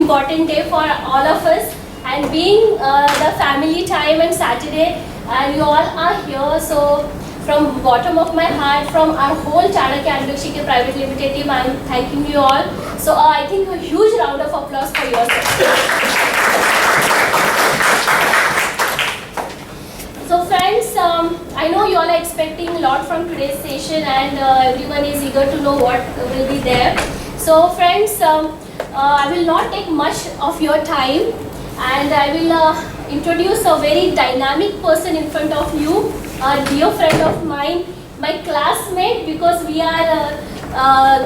Important day for all of us, and being the family time and Saturday, and you all are here, so from bottom of my heart, from our whole Chanakya Private Limited team, I am thanking you all. So I think a huge round of applause for yourself. So friends, I know you all are expecting a lot from today's session, and everyone is eager to know what will be there. So friends, I will not take much of your time, and I will introduce a very dynamic person in front of you, a dear friend of mine, my classmate, because we are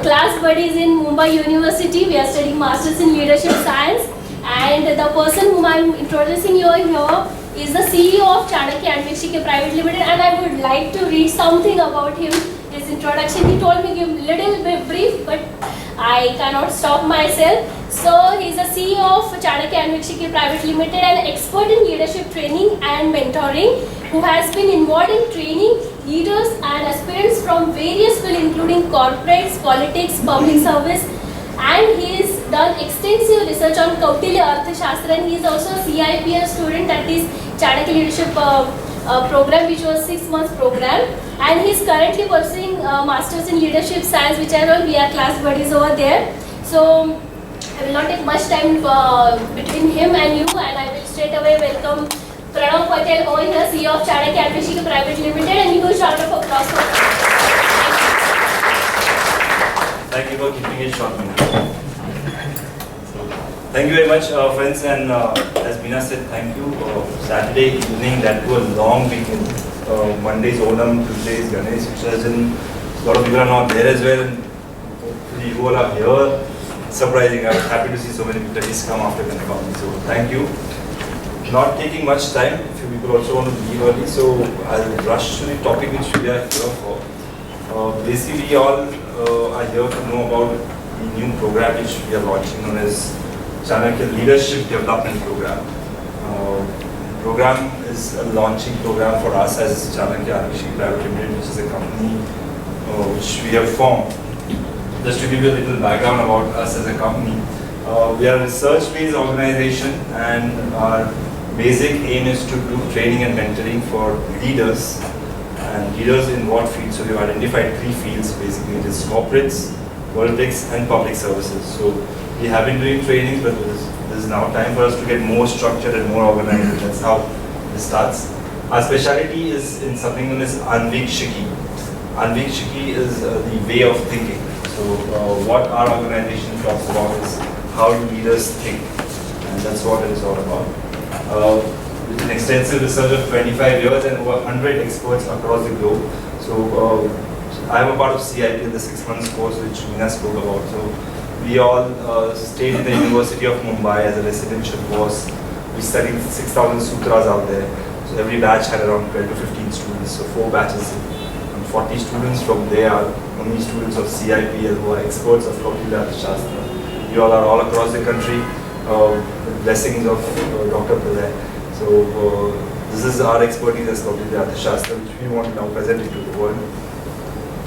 class buddies in Mumbai University. We are studying Masters in Leadership Science, and the person whom I am introducing you here is the CEO of Chanakya Private Limited, and I would like to read something about him, his introduction. He told me give a little bit brief, but I cannot stop myself. So he is the CEO of Chanakya Private Limited, an expert in leadership training and mentoring, who has been involved in training leaders and aspirants from various fields including corporates, politics, public service, and he has done extensive research on Kautilya Arthashastra, and he is also a CIPS student, that is Chanakya Leadership program, which was 6 months program, and he is currently pursuing Masters in Leadership Science, which are all we are class buddies over there. So I will not take much time between him and you, and I will straight away welcome Pranav Patel over here, CEO of Chanakya Private Limited, and a huge round of applause for him. Thank you for keeping it short. Thank you very much, friends, and as Meena said, thank you. Saturday evening, that was a long weekend. Monday's Onam, Tuesday's Ganesh Visarjan. A lot of people are not there as well, and you all are here. Surprising. I was happy to see so many people at least come after Kanakya. So thank you. Not taking much time. A few people also want to leave early, so I'll rush to the topic which we are here for. Basically, we all are here to know about the new program which we are launching, known as Chanakya Leadership Development Program. Program is a launching program for us as Chanakya Private Limited, which is a company which we have formed. Just to give you a little background about us as a company, we are a research-based organization, and our basic aim is to do training and mentoring for leaders. And leaders in what fields? So we have identified 3 fields basically. It is corporates, politics, and public services. So we have been doing trainings, but there's now time for us to get more structured and more organized. That's how this starts. Our specialty is in something known as Anvikshiki. Anvikshiki is the way of thinking. So what our organization talks about is how do leaders think, and that's what it is all about. With an extensive research of 25 years and over 100 experts across the globe. So I am a part of CIP in the 6 months course which Meena spoke about. So we all stayed in the University of Mumbai as a residential course. We studied 6,000 sutras out there. So every batch had around 12 to 15 students, so 4 batches. And 40 students from there are only students of CIPL who are experts of Kautilya Arthashastra. You all are all across the country with blessings of Dr. Pillai. So this is our expertise as Kautilya Arthashastra, which we want to now present it to the world.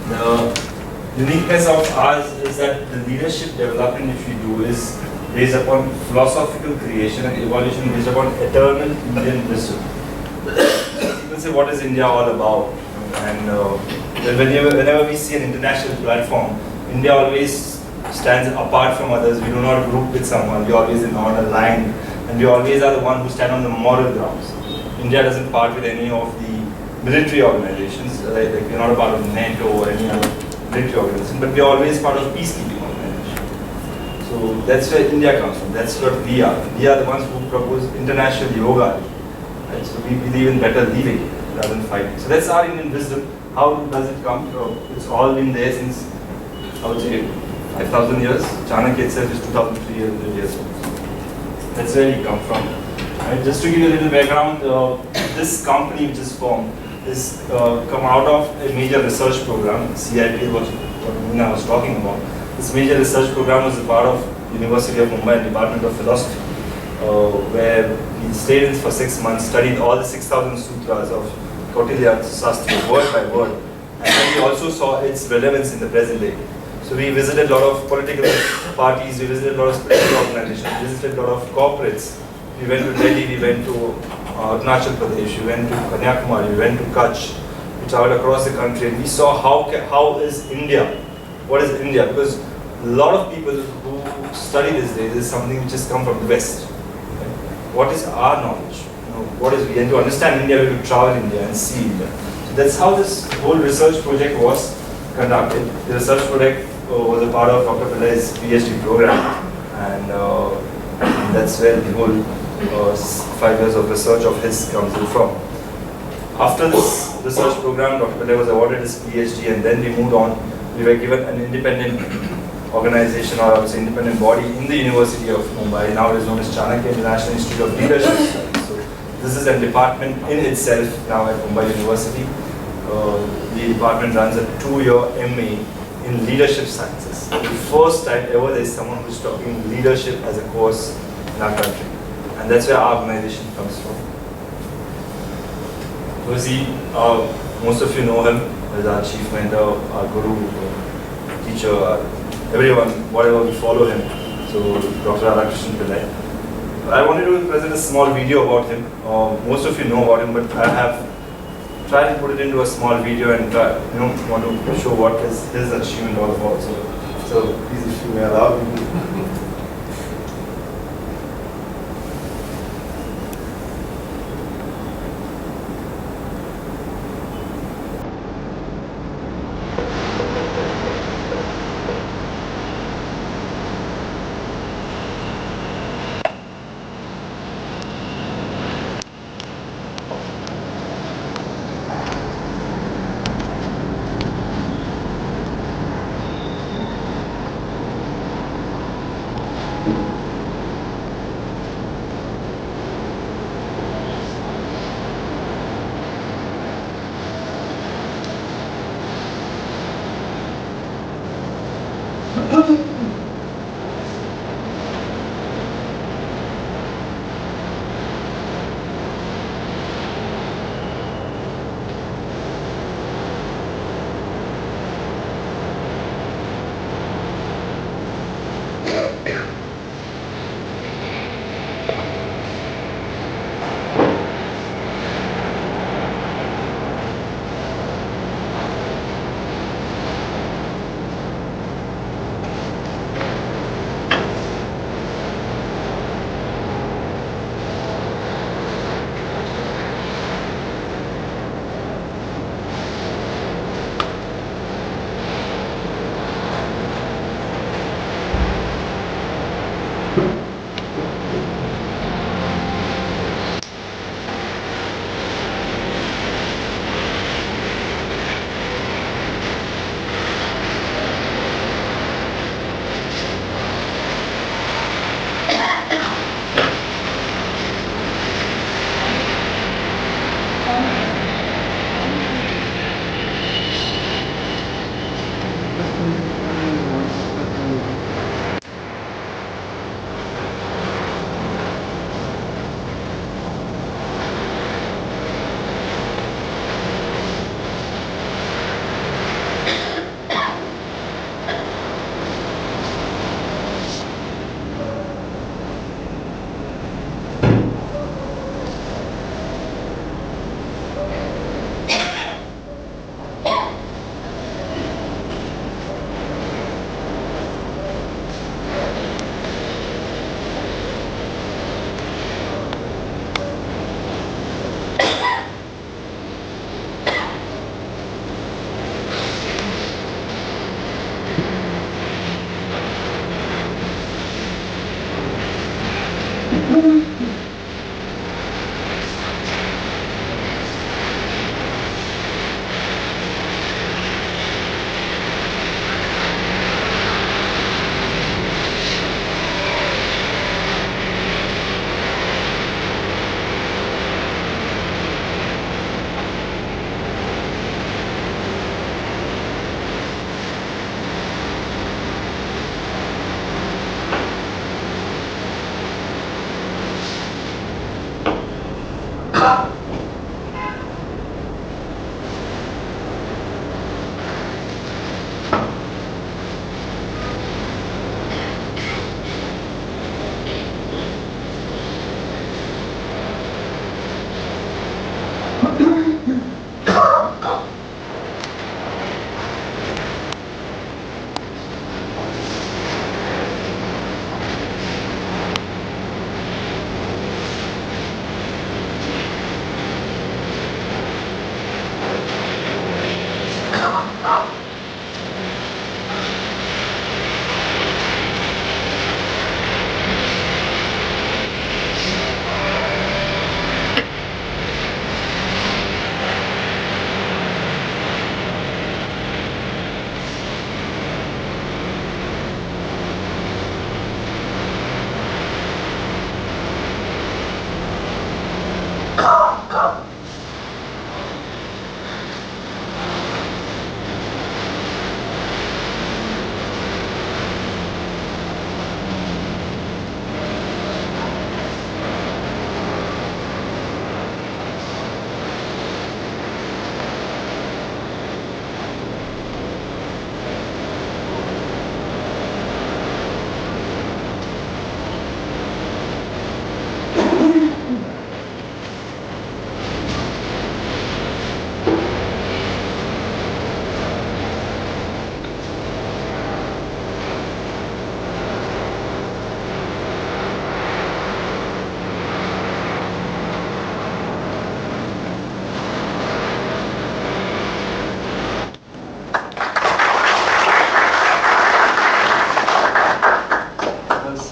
The uniqueness of ours is that the leadership development which we do is based upon philosophical creation and evolution based upon eternal Indian wisdom. People say, what is India all about? And whenever we see an international platform, India always stands apart from others. We do not group with someone. We always are not aligned. And we always are the one who stand on the moral grounds. India doesn't part with any of the military organizations. Like we're not a part of NATO or any other military organization, but we're always part of peacekeeping organization. So that's where India comes from. That's what we are. We are the ones who propose international yoga. Right? So we believe in better living rather than fighting. So that's our Indian wisdom. How does it come? It's all been there since, I would say, 5,000 years. Chanakya itself is 2,300 years old. That's where we come from. Right? Just to give you a little background, this company which is formed is come out of a major research program. CIP was what Meena was talking about. This major research program was a part of University of Mumbai Department of Philosophy, where we stayed for 6 months, studied all the 6,000 sutras of Kautilya Arthashastra word by word, and then we also saw its relevance in the present day. So we visited a lot of political parties, we visited a lot of spiritual organizations, we visited a lot of corporates. We went to Delhi, we went to Arunachal Pradesh, we went to Kanyakumari, we went to Kutch. We traveled across the country and we saw how is India, what is India? Because a lot of people who study these days is something which has come from the West. Okay? What is our knowledge? What is we and to understand India, we have to travel India and see India. So that's how this whole research project was conducted. The research project was a part of Dr. Pillai's PhD program, and that's where the whole 5 years of research of his comes in from. After this research program, Dr. Pillai was awarded his PhD, and then we moved on. We were given an independent organization, or I would say independent body in the University of Mumbai. Now it is known as Chanakya International Institute of Leadership Studies. So this is a department in itself now at Mumbai University. The department runs a 2-year MA in leadership sciences. The first time ever there is someone who's talking leadership as a course in our country. And that's where our organization comes from. Most of you know him as our chief mentor, our guru, teacher, everyone, whatever, we follow him. So Dr. Pillai. I wanted to present a small video about him. Most of you know about him, but I have tried to put it into a small video and want to show what is his achievement all about. So please, if you may allow me.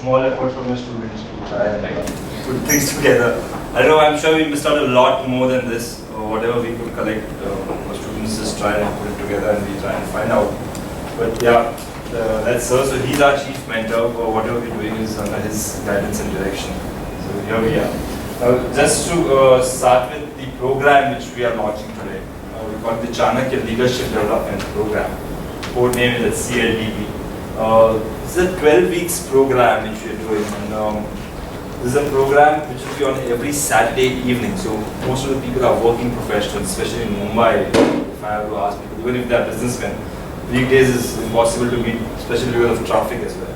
Small effort from your students to try and put things together. I don't know, I'm sure we missed out a lot more than this, or whatever we could collect for students, just try and put it together and we try and find out. But yeah, that's so he's our chief mentor, or whatever we're doing is under his guidance and direction. So here we are. Now, just to start with the program which we are launching today, we call it the Chanakya Leadership Development Program. Code name is CLDP. This is a 12 weeks program which we are doing. And, this is a program which will be on every Saturday evening. So most of the people are working professionals, especially in Mumbai. If I have to ask people, even if they are businessmen, weekdays is impossible to meet, especially because of traffic as well.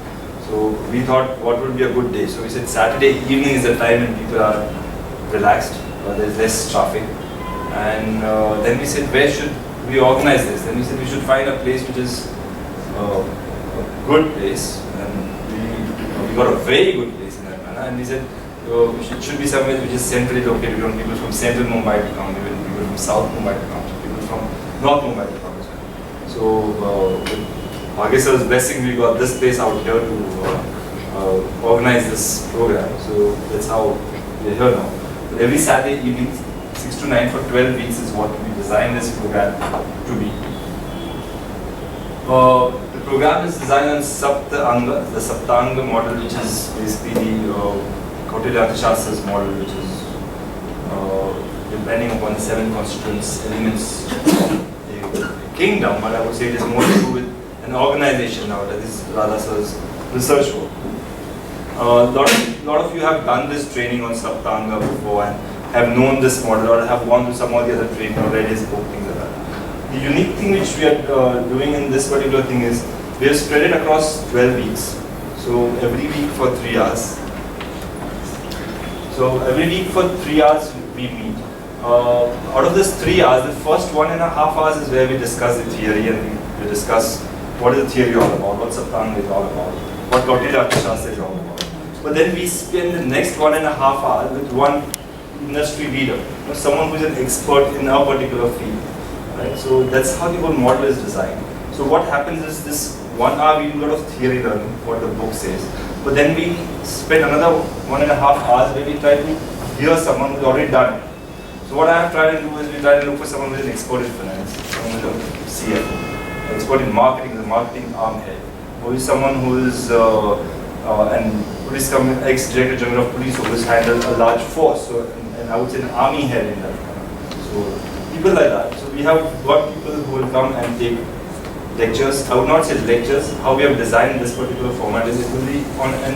So we thought, what would be a good day? So we said Saturday evening is the time when people are relaxed, there's less traffic. And then we said, where should we organize this? Then we said we should find a place which is a good place, and we got a very good place in that manner. And we said it should be somewhere which is centrally located. We want people from central Mumbai to come, even people from south Mumbai to come, people from north Mumbai to come as well. So with Bhagesar's blessing, we got this place out here to organize this program. So that's how we're here now. But every Saturday evening, 6 to 9 for 12 weeks is what we designed this program to be. The program is designed on Sept, the Saptanga model, which is basically the Kautilya Arthashastra's model, which is depending upon the 7 constituents, elements of the kingdom, but I would say it is more to do with an organization now. That is Radha's research work. A lot of you have done this training on Saptanga before and have known this model, or have gone to some of the other training or read his book, things like that. The unique thing which we are doing in this particular thing is we have spread it across 12 weeks. So every week for 3 hours. So every week for 3 hours we meet. Out of this 3 hours, the first 1.5 hours is where we discuss the theory, and we discuss what is the theory all about, what Saptanga is all about, what Kautilya Arthashastra is all about. But then we spend the next 1.5 hours with one industry leader, someone who is an expert in a particular field. Right? So that's how the whole model is designed. So what happens is this 1 hour we do a lot of theory learning, what the book says. But then we spend another 1.5 hours where we try to hear someone who's already done it. So what I have tried to do is we try to look for someone who is an expert in finance, someone who is a CFO, expert in marketing, the marketing arm head, or is someone who is an police ex-director general of police who has handled a large force, so, and I would say an army head in that. So people like that. So we have got people who will come and take lectures. I would not say lectures. How we have designed this particular format is it will be on an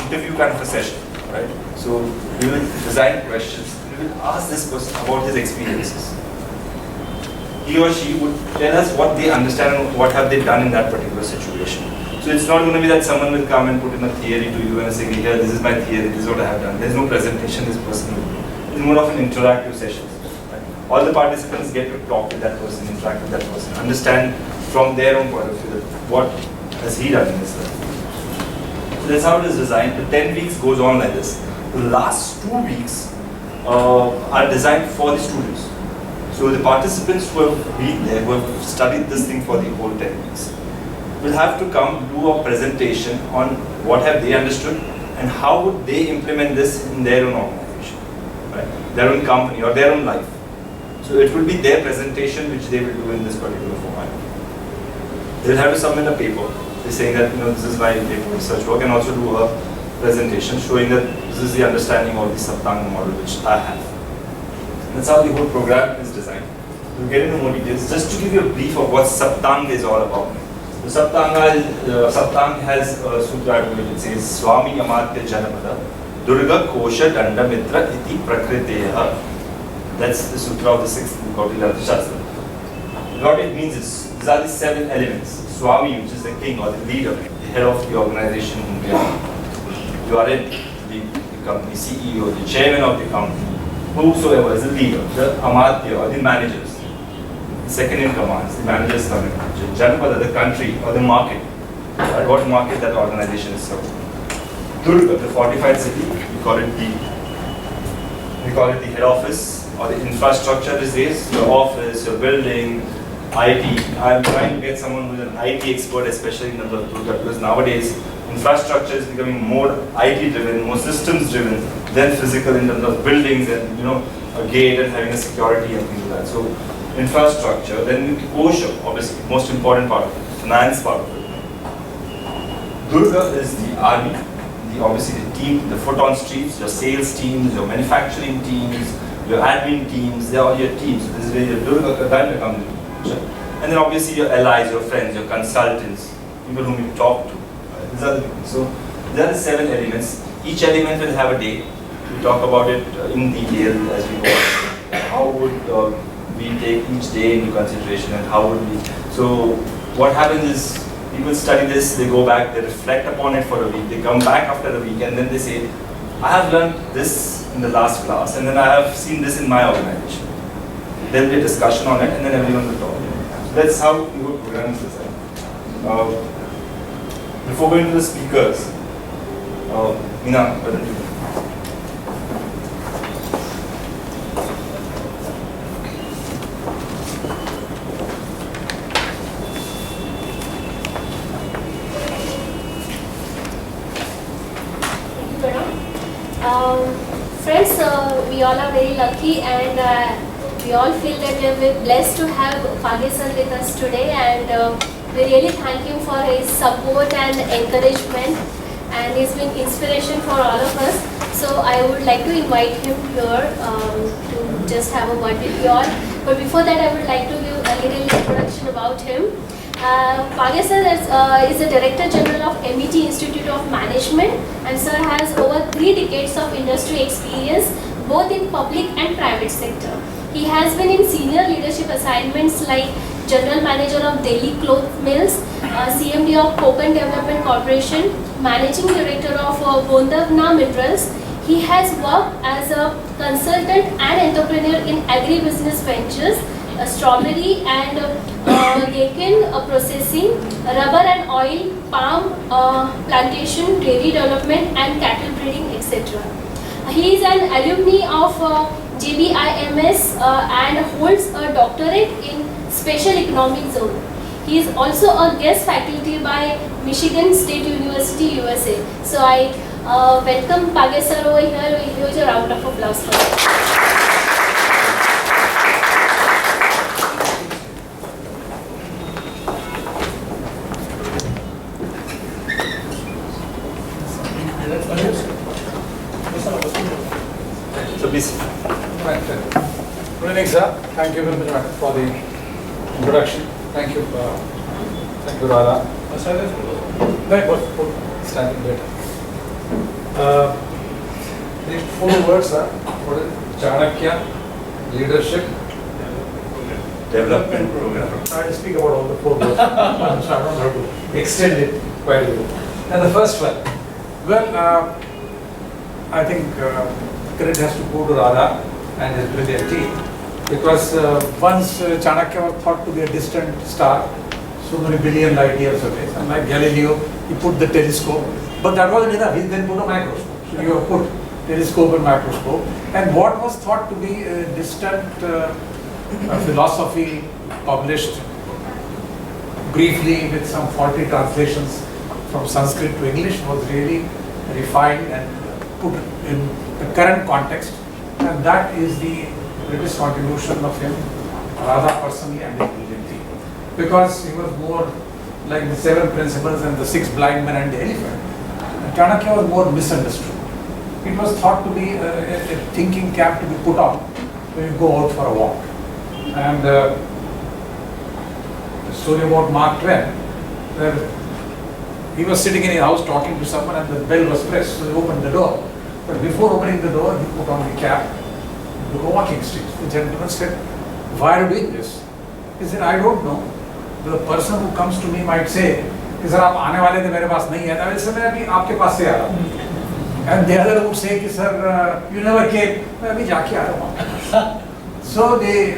interview kind of a session, right? So we will design questions. We will ask this person about his experiences. He or she would tell us what they understand and what have they done in that particular situation. So it's not going to be that someone will come and put in a theory to you and say, here, this is my theory, this is what I have done. There's no presentation this person will do. It's more of an interactive session. Right? All the participants get to talk to that person, interact with that person, understand from their own point of view that what has he done in his life. So that's how it is designed. The 10 weeks goes on like this. The last 2 weeks are designed for the students. So the participants who have been there, who have studied this thing for the whole 10 weeks, will have to come do a presentation on what have they understood and how would they implement this in their own organization, right? Their own company or their own life. So it will be their presentation which they will do in this particular format. They will have to submit a paper. They're saying that this is my paper research work, and also do a presentation showing that this is the understanding of the Saptanga model which I have. That's how the whole program is designed. We'll get into more details. Just to give you a brief of what Saptang is all about. The Saptang has a sutra to it. It says Swami Amatya Janapada Durga Kosha Danda Mitra Iti Prakriteha. That's the sutra of the 6th book of the Shastra. What it means is, these are the 7 elements. Swami, which is the king or the leader, the head of the organization. You are in the company, CEO, the chairman of the company, whosoever is the leader, the Amatya or the managers. Second in command, the managers coming. Janapada, the country or the market. Right? What market that organization is serving. Durga, the fortified city, we call it the head office or the infrastructure these days, your office, your building, IT. I'm trying to get someone who's an IT expert, especially in the Durga, because nowadays infrastructure is becoming more IT driven, more systems driven than physical in terms of buildings and a gate and having a security and things like that. So infrastructure, then kosha, obviously most important part of it, finance part of it. Durga is the army, obviously the team, the foot on streets, your sales teams, your manufacturing teams, your admin teams, they are all your teams. So this is where your Durga Danda comes in. And then obviously your allies, your friends, your consultants, people whom you talk to. These are the people. So there are the 7 elements. Each element will have a day. We talk about it in detail as we go. How would we take each day into consideration and how would we? So what happens is people study this, they go back, they reflect upon it for a week, they come back after a week and then they say, I have learned this in the last class and then I have seen this in my organization. There will be a discussion on it and then everyone will talk. So that's how your program is designed. Before going to the speakers, Meena, why don't you? Friends, we all are very lucky and we all feel that we are blessed to have Page sir with us today, and we really thank him for his support and encouragement, and he's been inspiration for all of us. So I would like to invite him here to just have a word with you all. But before that, I would like to give a little introduction about him. Page sir is the Director General of MET Institute of Management, and sir has over 3 decades of industry experience both in public and private sector. He has been in senior leadership assignments like General Manager of Delhi Cloth Mills, CMD of Kokan Development Corporation, Managing Director of Bondavna Minerals. He has worked as a consultant and entrepreneur in agribusiness ventures, strawberry and Gaken processing, rubber and oil, palm plantation, dairy development and cattle breeding, etc. He is an alumni of JBIMS and holds a doctorate in Special Economic Zone. He is also a guest faculty by Michigan State University, USA. So I welcome Page sir over here. We huge a round of applause for him. So please. Good evening, sir. Thank you very much for the introduction. Thank you, Radha. Standing better. The 4 words are Chanakya, leadership, Development program. I will speak about all the 4 words. So I don't have to extend it quite a bit. And the first one, well, I think credit has to go to Radha and his brilliant team, because once Chanakya was thought to be a distant star, so many billion light years away, and like Galileo, he put the telescope, but that wasn't enough. He then put a microscope. So you have put telescope and microscope, and what was thought to be a distant philosophy published briefly with some faulty translations from Sanskrit to English was really refined and put in the current context, and that is the greatest contribution of him, Radha personally and his brilliant team, because he was more like the 7 principles and the 6 blind men and the elephant. Chanakya was more misunderstood. It was thought to be a thinking cap to be put on when you go out for a walk. And the story about Mark Twain, where he was sitting in his house talking to someone and the bell was pressed, so he opened the door. But before opening the door, he put on the cap, the walking stick. The gentleman said, "Why are you doing this?" He said, "I don't know. The person who comes to me might say, कि sir आप आने वाले थे मेरे पास नहीं है, I will say मैं अभी आपके पास से आ रहा हूँ." And the other would say कि सर you never came, मैं अभी जाके आ रहा हूँ. So they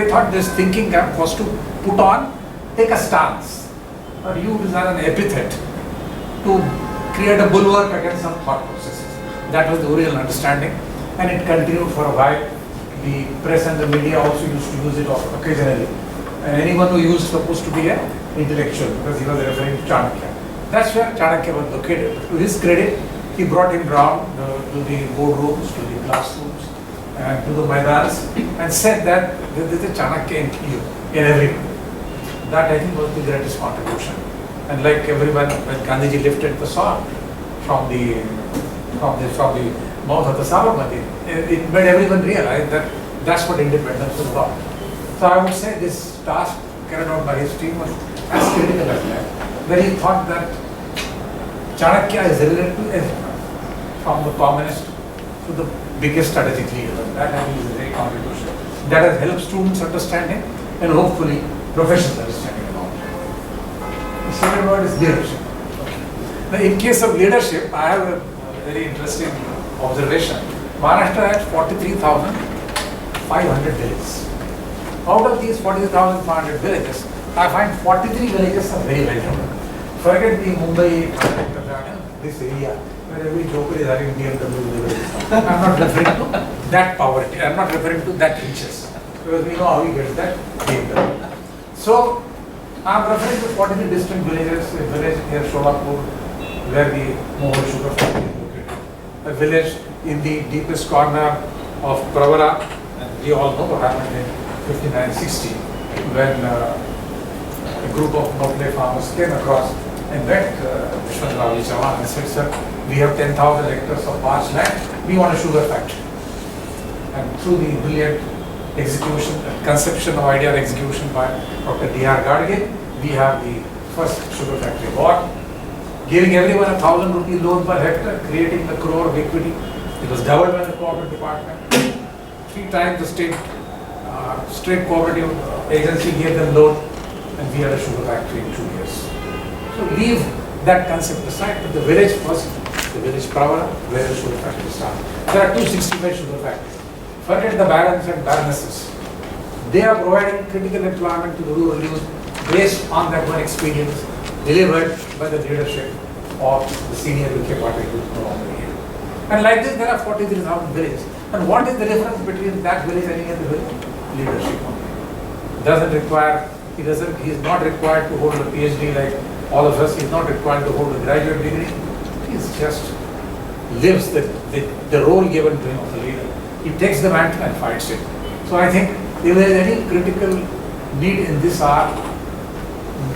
thought this thinking cap was to put on, take a stance, or use as an epithet to create a bulwark against some thought processes. That was the original understanding, and it continued for a while. The press and the media also used to use it occasionally. And anyone who used supposed to be an intellectual, because he was referring to Chanakya. That's where Chanakya was located. To his credit, he brought him round to the boardrooms, to the classrooms, and to the Maidans, and said that there is a Chanakya in you, in everyone. That I think was the greatest contribution. And like everyone, when Gandhiji lifted the sword from the mouth of the Sabarmati, it made everyone realize that that's what independence was about. So I would say this task carried out by his team was as critical as that, where he thought that Chanakya is relevant to everyone, from the communist to the biggest strategic leader. That I think is a great contribution. That has helped students understanding and hopefully professionals understanding about it. The second word is leadership. Now, in case of leadership, I have a very interesting observation. Maharashtra has 43,500 villages. Out of these 43,500 villages, I find 43 villages are very well developed. Forget the Mumbai, this area where every joker is having BMW. I'm not referring to that poverty. I'm not referring to that riches, because we know how he gets that BMW. So I'm referring to 43 distant villages. A village near Sholapur, where the Mohol sugar factory is located. A village in the deepest corner of Pravara, and we all know what happened in 5960, when a group of Mokle farmers came across and met Vishwanath Chavan and said, "Sir, we have 10,000 hectares of parched land, we want a sugar factory." And through the brilliant execution, conception of idea execution by Dr. D.R. Gadge, we have the first sugar factory bought, giving everyone 1,000 rupee loan per hectare, creating the crore of equity. It was doubled by the cooperative department. 3 times the state cooperative agency gave them loan, and we had a sugar factory in 2 years. So leave that concept aside, but the village first, the village Pravara, where the sugar factory started. There are 265 sugar factories. Forget the barons and baronesses. They are providing critical employment to the rural youth based on that one experience delivered by the leadership of the senior UK party group no longer here. And like this, there are 43,000 villages. And what is the difference between that village and any other village? Leadership only. He is not required to hold a PhD like all of us. He is not required to hold a graduate degree. He just lives the role given to him of the leader. He takes the mantle and fights it. So I think if there is any critical need in this hour,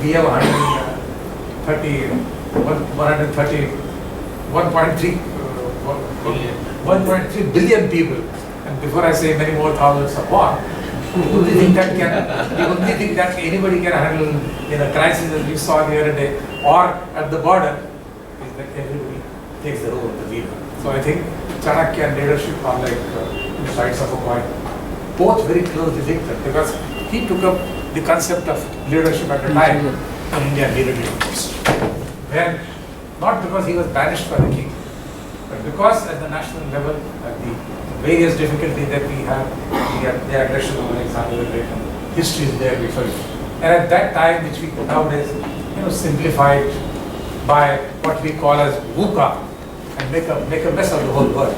we have 1.3 billion people, and before I say many more thousands are born, the only thing that anybody can handle in a crisis, as we saw the other day, or at the border, is that everybody takes the role of the leader. So I think Chanakya and leadership are like two sides of a coin, both very closely linked, because he took up the concept of leadership at a time when India needed it most. When, not because he was banished by the king, but because at the national level, at the various difficulties that we had the aggression of Alexander the Great, history is there before you. And at that time, which we nowadays simplified by what we call as VUCA, and make a mess of the whole world.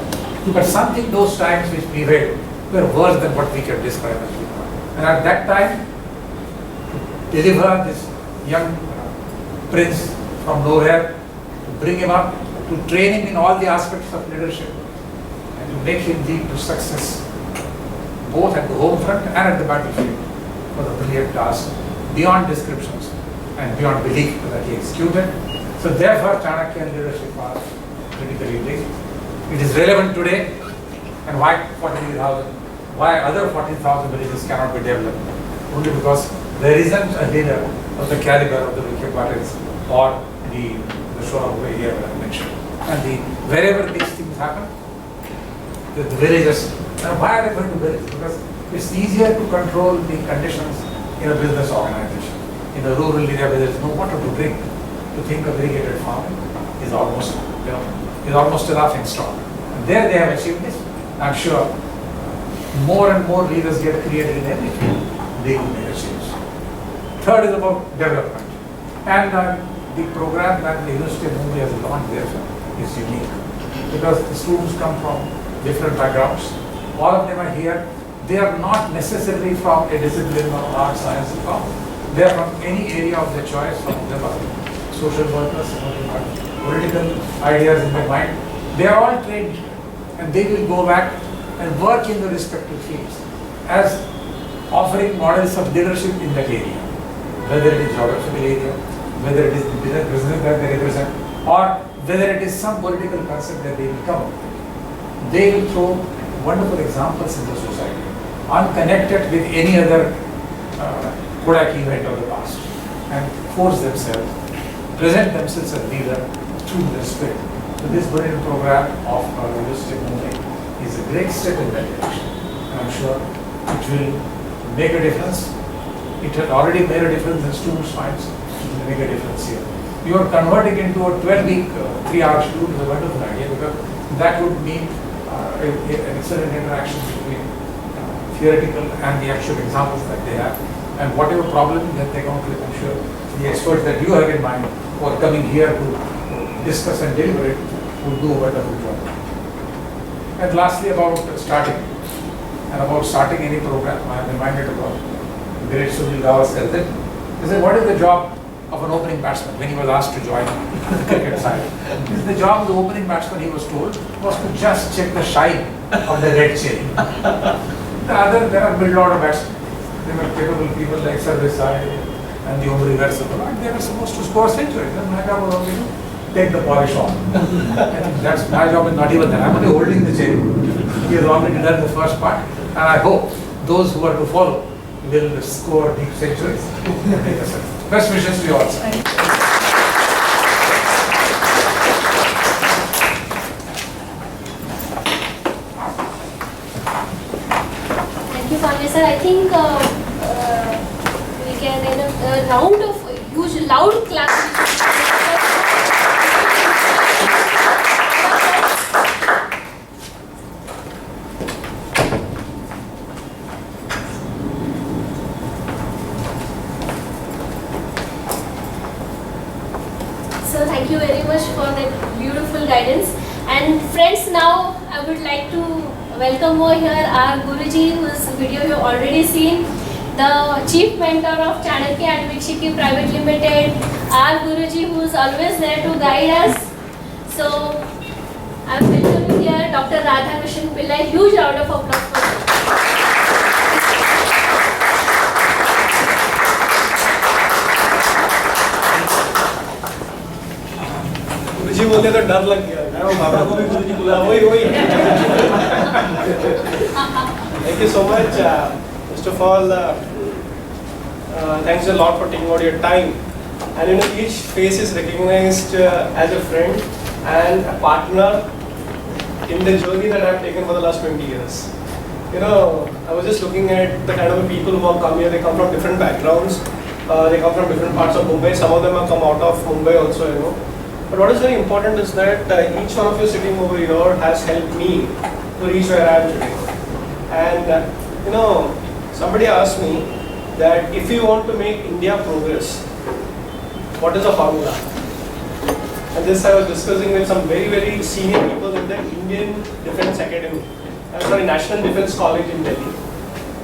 But something those times which prevailed were worse than what we can describe as VUCA. And at that time, to deliver this young prince from nowhere, to bring him up, to train him in all the aspects of leadership, and to make him lead to success, both at the home front and at the battlefield, was a brilliant task, beyond descriptions and beyond belief that he executed. So therefore, Chanakya leadership was critically linked. It is relevant today, and why 43,000 why other 14,000 villages cannot be developed. Only because there isn't a leader of the caliber of the Vikram Patils or the Shora over here that I mentioned. And wherever these things happen, the villages, why are they going to villages? Because it's easier to control the conditions in a business organization. In a rural area where there is no water to drink, to think of irrigated farming is almost, is almost a laughing stock. And there they have achieved this. I'm sure more and more leaders get created in every field, they will make a change. Third is about development. And the program that the University of Mumbai has launched there is unique because the students come from different backgrounds. All of them are here. They are not necessarily from a discipline of art, science, and commerce. They are from any area of their choice. Some of them are social workers, some of them have political ideas in their mind. They are all trained and they will go back and work in the respective fields as offering models of leadership in that area, whether it is geographical area, whether it is the business that they represent, or whether it is some political concept that they will come up with. They will throw wonderful examples in the society, unconnected with any other Kodak event of the past, and force themselves, present themselves as leader through their spirit. So this brilliant program of University of Mumbai is a great step in that direction. And I'm sure it will make a difference. It has already made a difference in students' minds. It will make a difference here. You are converting into a 12-week, 3-hour schedule is a wonderful idea because that would mean an excellent interaction between theoretical and the actual examples that they have. And whatever problem that they come up with, I'm sure the experts that you have in mind who are coming here to discuss and deliberate will do a wonderful job. And lastly, about starting any program, I am reminded about the great Sunil Gavaskar. He said, what is the job of an opening batsman when he was asked to join the cricket side? The job of the opening batsman, he was told, was to just check the shine of the red cherry. There are middle-order batsmen. They were capable people like Sardesai and the Omri Versapal. They were supposed to score centuries. And my job was only to take the polish off. I think that's my job is not even that. I'm only holding the cherry. He has already done the first part. And I hope those who are to follow will score deep centuries. Best wishes to you all. Thank you, Pandey sir. I think we can in a round of huge loud claps. So thank you very much for that beautiful guidance. And friends, now I would like to welcome over here our Guruji, whose video you have already seen, the chief mentor of Chanakya and Vikshiki Private Limited, our Guruji who is always there to guide us. So I am welcoming here Dr. Radhakrishnan Pillai. Huge round of applause for him. गुरुजी बोले तो डर लग गया मैं वो बाबा को भी गुरुजी बुला वही Thank you so much. First of all, thanks a lot for taking out your time. And each face is recognized as a friend and a partner in the journey that I have taken for the last 20 years. I was just looking at the kind of people who have come here. They come from different backgrounds. They come from different parts of Mumbai. Some of them have come out of Mumbai also, But what is very important is that each one of you sitting over here has helped me to reach where I am today. And somebody asked me that if you want to make India progress, what is the formula? And this I was discussing with some very, very senior people in the Indian Defence Academy, National Defence College in Delhi.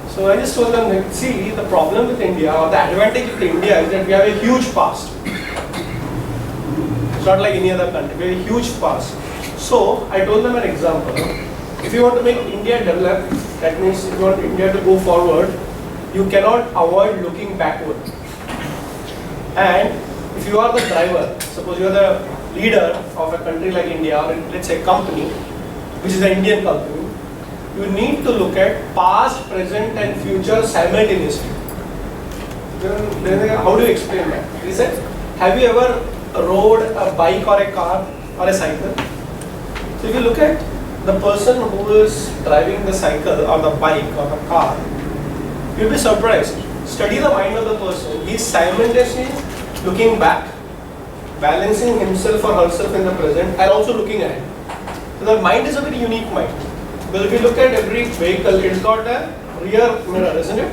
So I just told them that, see, the problem with India, or the advantage of India is that we have a huge past. It's not like any other country, we have a huge past. So I told them an example. If you want to make India develop, that means if you want India to go forward, you cannot avoid looking backward. And if you are the driver, suppose you are the leader of a country like India, or let's say a company, which is an Indian company, you need to look at past, present and future simultaneously. Then how do you explain that? He said, have you ever rode a bike or a car or a cycle? So if you look at the person who is driving the cycle or the bike or the car, you'll be surprised. Study the mind of the person. He's simultaneously looking back, balancing himself or herself in the present, and also looking ahead. So the mind is a very unique mind. Because if you look at every vehicle, it's got a rear mirror, isn't it?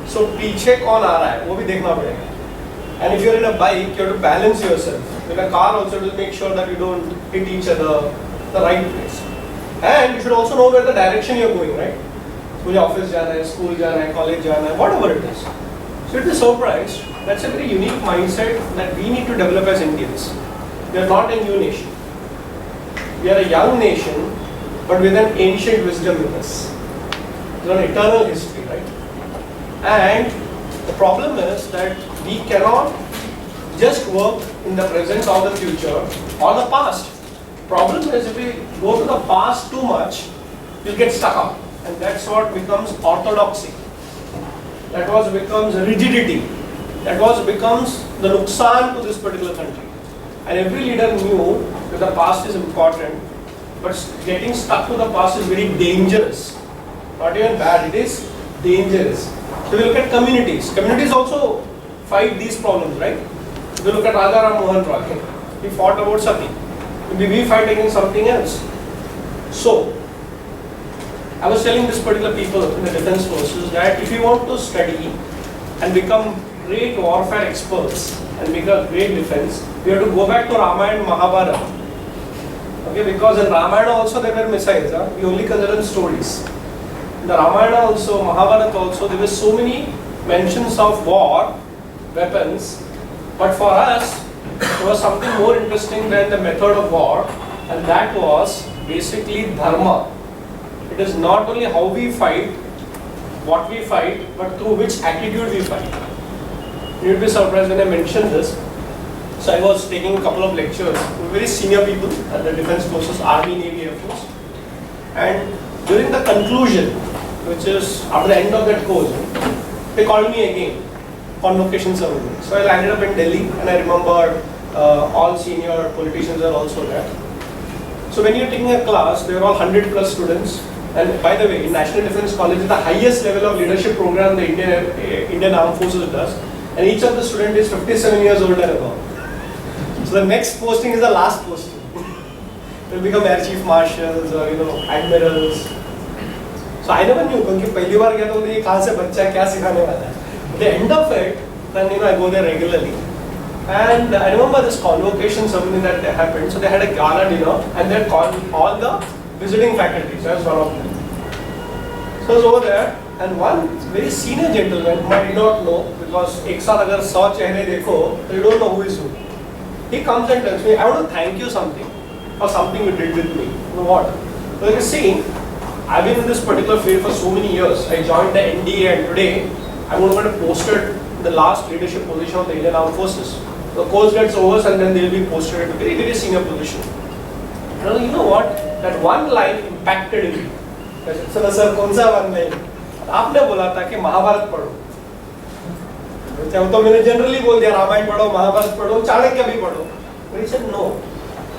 So पीछे कौन आ रहा है वो भी देखना पड़ेगा. And if you're in a bike, you have to balance yourself. In a car also, to make sure that you don't hit each other, the right place. And you should also know where the direction you're going, right? मुझे office जाना है, school जाना है, college जाना है, whatever it is. So you'll be surprised. That's a very unique mindset that we need to develop as Indians. We are not a new nation. We are a young nation, but with an ancient wisdom with us. It's an eternal history, right? And the problem is that we cannot just work in the present or the future or the past. Problem is if we go to the past too much, we'll get stuck up. And that's what becomes orthodoxy. That was becomes rigidity. That was becomes the nuksan to this particular country. And every leader knew that the past is important, but getting stuck to the past is very dangerous. Not even bad, it is dangerous. So we look at communities. Communities also fight these problems, right? If you look at Raja Ram Mohan Roy, he fought about Sati. Maybe we fight against something else. So, I was telling this particular people in the defense forces that if you want to study and become great warfare experts and make a great defense, we have to go back to Ramayana and Mahabharata. Okay, because in Ramayana also there were missiles. We only consider stories. In the Ramayana also, Mahabharata also, there were so many mentions of war, weapons, but for us, there was something more interesting than the method of war, and that was basically dharma. It is not only how we fight, what we fight, but through which attitude we fight. You will be surprised when I mention this. So I was taking a couple of lectures with very senior people at the Defence Forces, Army, Navy, Air Force. And during the conclusion, which is after the end of that course, they called me again, convocation ceremony. So I landed up in Delhi and I remember all senior politicians are also there. So when you're taking a class, there are all 100 plus students. And by the way, in National Defence College is the highest level of leadership program the Indian Armed Forces does. And each of the students is 57 years old and above. So the next posting is the last posting. They'll become Air Chief Marshals or Admirals. So I never knew, because पहली बार गया तो ये कहाँ से बच्चा क्या सिखाने वाला है. At the end of it, then I go there regularly. And I remember this convocation ceremony that happened. So they had a gala dinner and they had called all the visiting faculty. So I was one of them. So I was over there and one very senior gentleman whom I did not know, because एक साथ अगर 100 चेहरे देखो, you don't know who is who. He comes and tells me, I want to thank you something for something you did with me. You know what? So you see, I've been in this particular field for so many years. I joined the NDA and today I'm going to get posted in the last leadership position of the Indian Armed Forces. The course gets over and then they'll be posted at a very, very senior position. And you know what? That one line impacted me. So sir, कौन सा one line? आपने बोला था कि महाभारत पढ़ो. तो मैंने generally बोल दिया रामायण पढ़ो, महाभारत पढ़ो, चाणक्य भी पढ़ो. But he said no.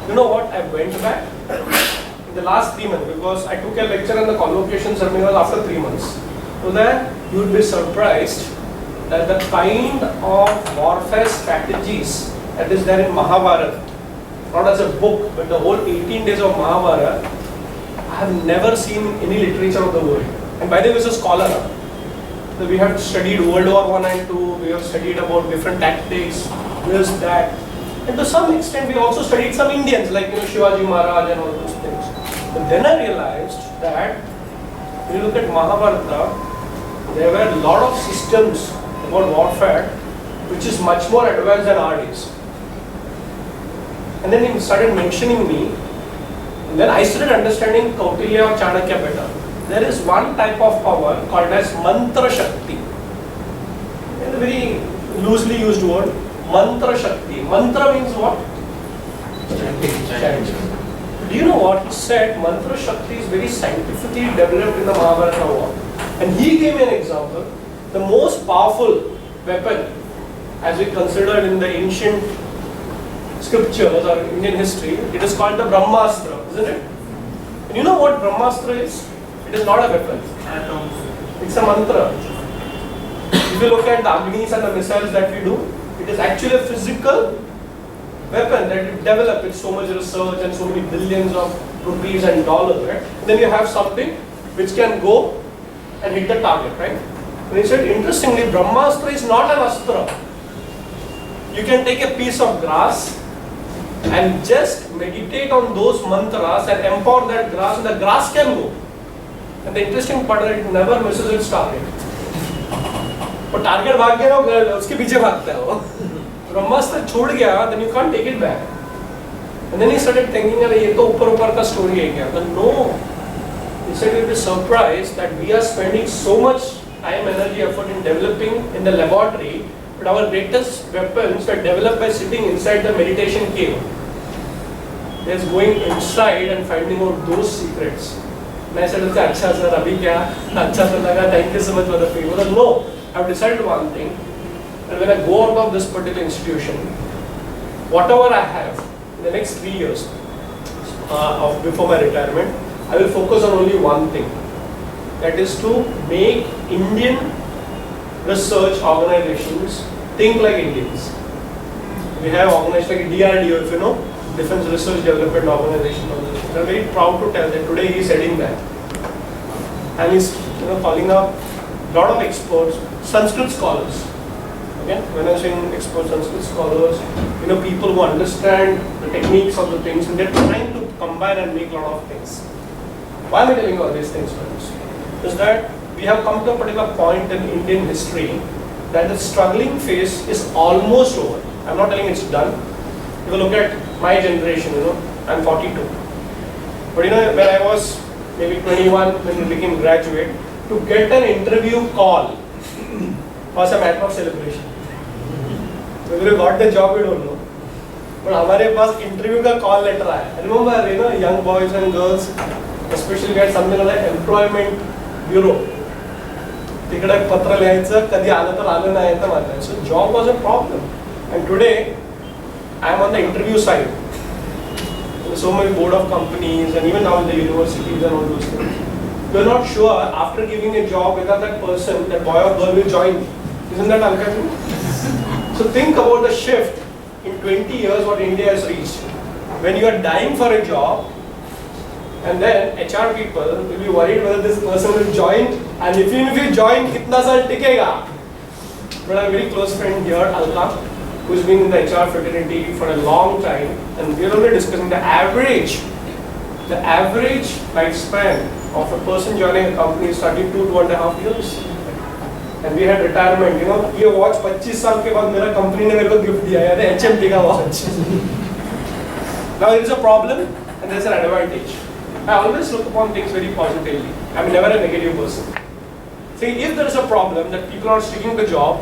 You know what? I went back in the last 3 months because I took a lecture and the convocation ceremony was after 3 months. So then you would be surprised that the kind of warfare strategies that is there in Mahabharata, not as a book, but the whole 18 days of Mahabharata, I have never seen in any literature of the world. And by the way, as a scholar, so we have studied World War I and II, we have studied about different tactics, this, that. And to some extent, we also studied some Indians like Shivaji Maharaj and all those things. But then I realized that when you look at Mahabharata, there were a lot of systems about warfare which is much more advanced than our days. And then he started mentioning me, and then I started understanding Kautilya or Chanakya better. There is one type of power called as Mantra Shakti. It's a very loosely used word, Mantra Shakti. Mantra means what? Chanting. Do you know what he said? Mantra Shakti is very scientifically developed in the Mahabharata war. And he gave me an example. The most powerful weapon, as we considered in the ancient scriptures or Indian history, it is called the Brahmastra, isn't it? And you know what Brahmastra is? It is not a weapon. It's a mantra. If you look at the Agnis and the missiles that we do, it is actually a physical weapon that you develop with so much research and so many billions of rupees and dollars, right? And then you have something which can go and hit the target, right? And he said, interestingly, Brahmastra is not an astra. You can take a piece of grass and just meditate on those mantras and empower that grass, and the grass can go. And the interesting part is it never misses its target. But target भाग गया ना, उसके पीछे भागता है वो. ब्रह्मास्त्र छोड़ गया, then you can't take it back. And then he started thinking, अरे ये तो ऊपर का story है क्या? But no. He said you'll be surprised that we are spending so much time, energy, effort in developing in the laboratory, but our greatest weapons were developed by sitting inside the meditation cave. There's going inside and finding out those secrets. And I said, okay, अच्छा sir, अभी क्या? अच्छा तो लगा, thank you so much for the favor. But no, I've decided one thing. And when I go out of this particular institution, whatever I have in the next 3 years before my retirement, I will focus on only one thing. That is to make Indian research organizations think like Indians. We have organizations like DRDO, if you know, Defense Research Development Organization. I'm very proud to tell that today he is heading that. And he's calling up a lot of experts, Sanskrit scholars. Okay? When I'm saying experts, Sanskrit scholars, people who understand the techniques of the things, and they're trying to combine and make a lot of things. Why am I telling you all these things, friends? Is that we have come to a particular point in Indian history that the struggling phase is almost over. I'm not telling it's done. If you look at my generation, I'm 42. But when I was maybe 21, when we became graduate, to get an interview call was a matter of celebration. Whether you got the job, we don't know. But हमारे पास interview का call letter आया. I remember, young boys and girls, especially we had something like employment bureau. तिकडे पत्र लिहायचं, कधी आलं तर आलं नाही तर मात्र. So job was a problem. And today, I am on the interview side. So many board of companies and even now in the universities and all those things. You are not sure after giving a job whether that person, that boy or girl will join. Isn't that unfair? So think about the shift in 20 years what India has reached. When you are dying for a job, and then HR people will be worried whether this person will join, and even if you join, kitna saal tikega. But I have a very close friend here, Alka, who's been in the HR fraternity for a long time, and we are only discussing the average lifespan of a person joining a company is 2.5 years. And we had retirement, ये watch 25 साल के बाद मेरा company ने मेरे को gift दिया है, HMT का watch. Now there is a problem and there is an advantage. I always look upon things very positively. I am never a negative person. See, if there is a problem that people are sticking to the job,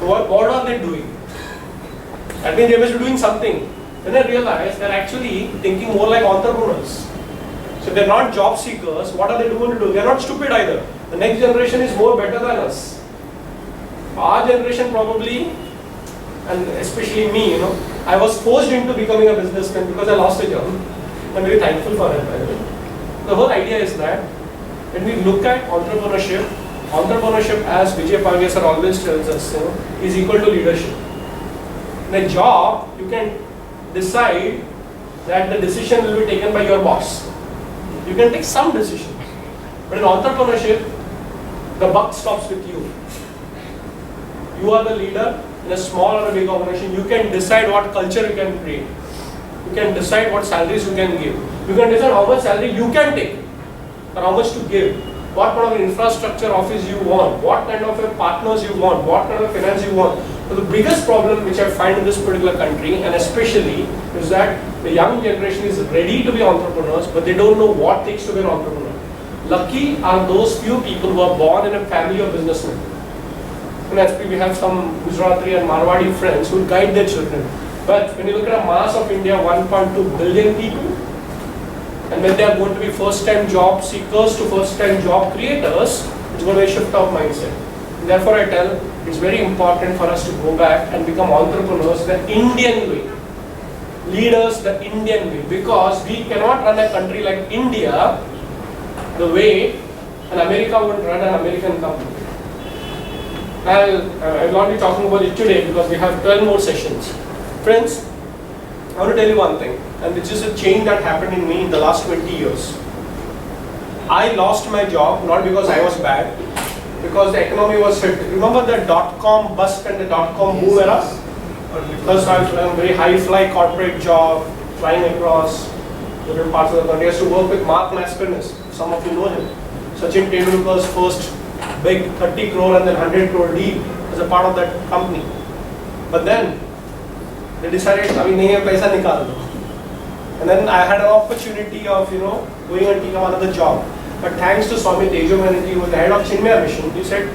what are they doing? I think they must be doing something. Then I realized they're actually thinking more like entrepreneurs. So they're not job seekers. What are they going to do? They're not stupid either. The next generation is more better than us. Our generation probably, and especially me, I was forced into becoming a businessman because I lost a job. I'm very thankful for it, by the way. The whole idea is that when we look at entrepreneurship, as Vijay Pandya sir always tells us, is equal to leadership. In a job, you can decide that the decision will be taken by your boss. You can take some decisions. But in entrepreneurship, the buck stops with you. You are the leader in a small or a big organization. You can decide what culture you can create. You can decide what salaries you can give. You can decide how much salary you can take or how much to give. What kind of infrastructure office you want. What kind of partners you want. What kind of finance you want. So the biggest problem which I find in this particular country, and especially, is that the young generation is ready to be entrepreneurs, but they don't know what it takes to be an entrepreneur. Lucky are those few people who are born in a family of businessmen. In SP we have some Gujarati and Marwadi friends who guide their children. But when you look at a mass of India, 1.2 billion people, and when they are going to be first-time job seekers to first-time job creators, it's going to be a shift of mindset. Therefore, I tell it's very important for us to go back and become entrepreneurs the Indian way, leaders the Indian way, because we cannot run a country like India the way an America would run an American company. I will not be talking about it today because we have 12 more sessions. Friends, I want to tell you one thing, and this is a change that happened in me in the last 20 years. I lost my job not because I was bad, because the economy was hit. Remember the dot-com bust and the dot-com boom era? Because I was a very high-fly corporate job, flying across different parts of the country. I used to work with Mark Maspinis. Some of you know him. Sachin Tendulkar's first big 30 crore and then 100 crore deal as a part of that company. But then they decided, nahi hai paisa nikal do. And then I had an opportunity of, going and taking up another job. But thanks to Swami Tejo Menon, who was the head of Chinmaya Mission, he said,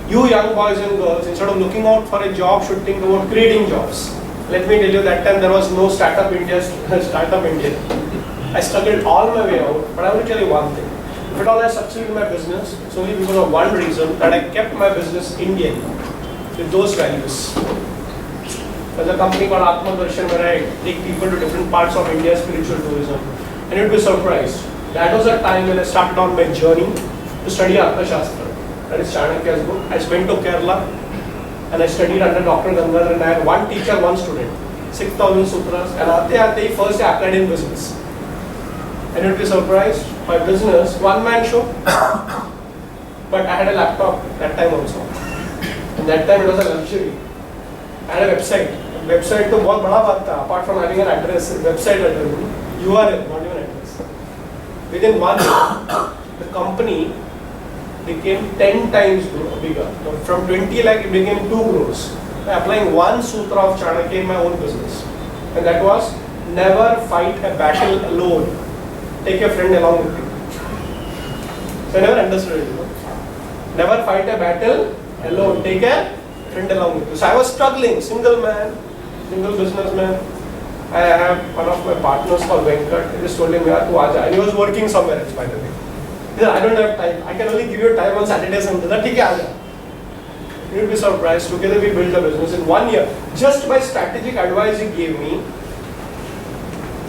you young boys and girls, instead of looking out for a job, should think about creating jobs. Let me tell you, that time there was no Startup India. I struggled all my way out, but I want to tell you one thing. If at all I succeeded in my business, it's only because of one reason, that I kept my business Indian, with those values. There's a company called Atma Darshan where I take people to different parts of India's spiritual tourism. And you'd be surprised. That was a time when I started on my journey to study Arthashastra. That is Chanakya's book. I went to Kerala and I studied under Dr. Gangadhar, and I had one teacher, one student. 6,000 sutras, and first I applied in business. And you'd be surprised, my business, one-man show. But I had a laptop that time also. And that time it was a luxury. I had a website. Website to बहुत बड़ा बात था. Apart from having an address, website address, URL, not even address. Within 1 year, the company became 10 times bigger. From 20 lakh, it became 2 crores. By applying one sutra of Chanakya in my own business. And that was, never fight a battle alone. Take your friend along with you. So I never understood it. Never fight a battle alone. Take a friend along with you. So I was struggling, single man, single businessman. I have one of my partners called Venkat. I just told him, "Yaar, tu aaja." And he was working somewhere else, by the way. He said, "I don't have time. I can only give you time on Saturdays and Sundays." "Okay, aaja." You'll be surprised. Together we built a business in 1 year. Just by strategic advice he gave me,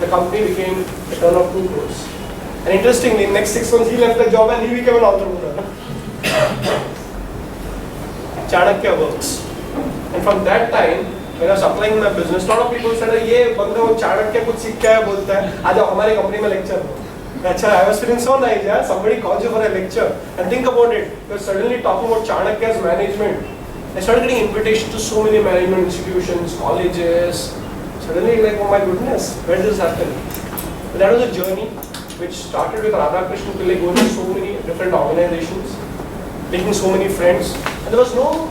the company became a turn of 2 crores. And interestingly, in the next 6 months he left the job and he became an entrepreneur. Chanakya works. And from that time, when I was applying my business, a lot of people said, "ये बंदा वो चाणक्य कुछ सीख क्या है बोलता है, आज हमारे कंपनी में लेक्चर दो." Achha, I was feeling so nice, yeah? Somebody calls you for a lecture. And think about it, you're suddenly talking about Chanakya's management. I started getting invitations to so many management institutions, colleges. Suddenly like, oh my goodness, where did this happen? But that was a journey which started with Radhakrishnan Pillai going to so many different organizations, making so many friends. And there was no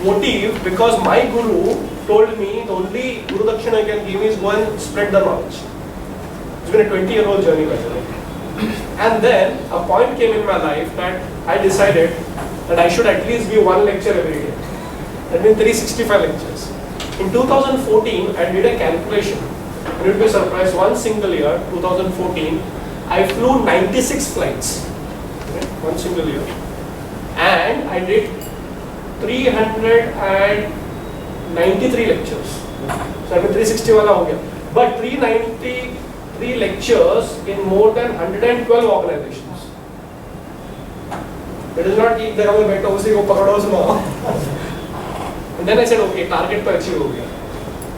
motive because my guru told me the only Guru Dakshina I can give is go and spread the knowledge. It's been a 20-year-old journey, by the way. And then a point came in my life that I decided that I should at least give one lecture every day. That means 365 lectures. In 2014, I did a calculation. And you'd be surprised, one single year, 2014, I flew 96 flights. Okay? One single year. And I did 393 lectures. So I mean 360 wala ho gaya. But 393 lectures in more than 112 organizations. It is not eat there better usi ko pakado usme. And then I said, okay, target to achieve ho gaya.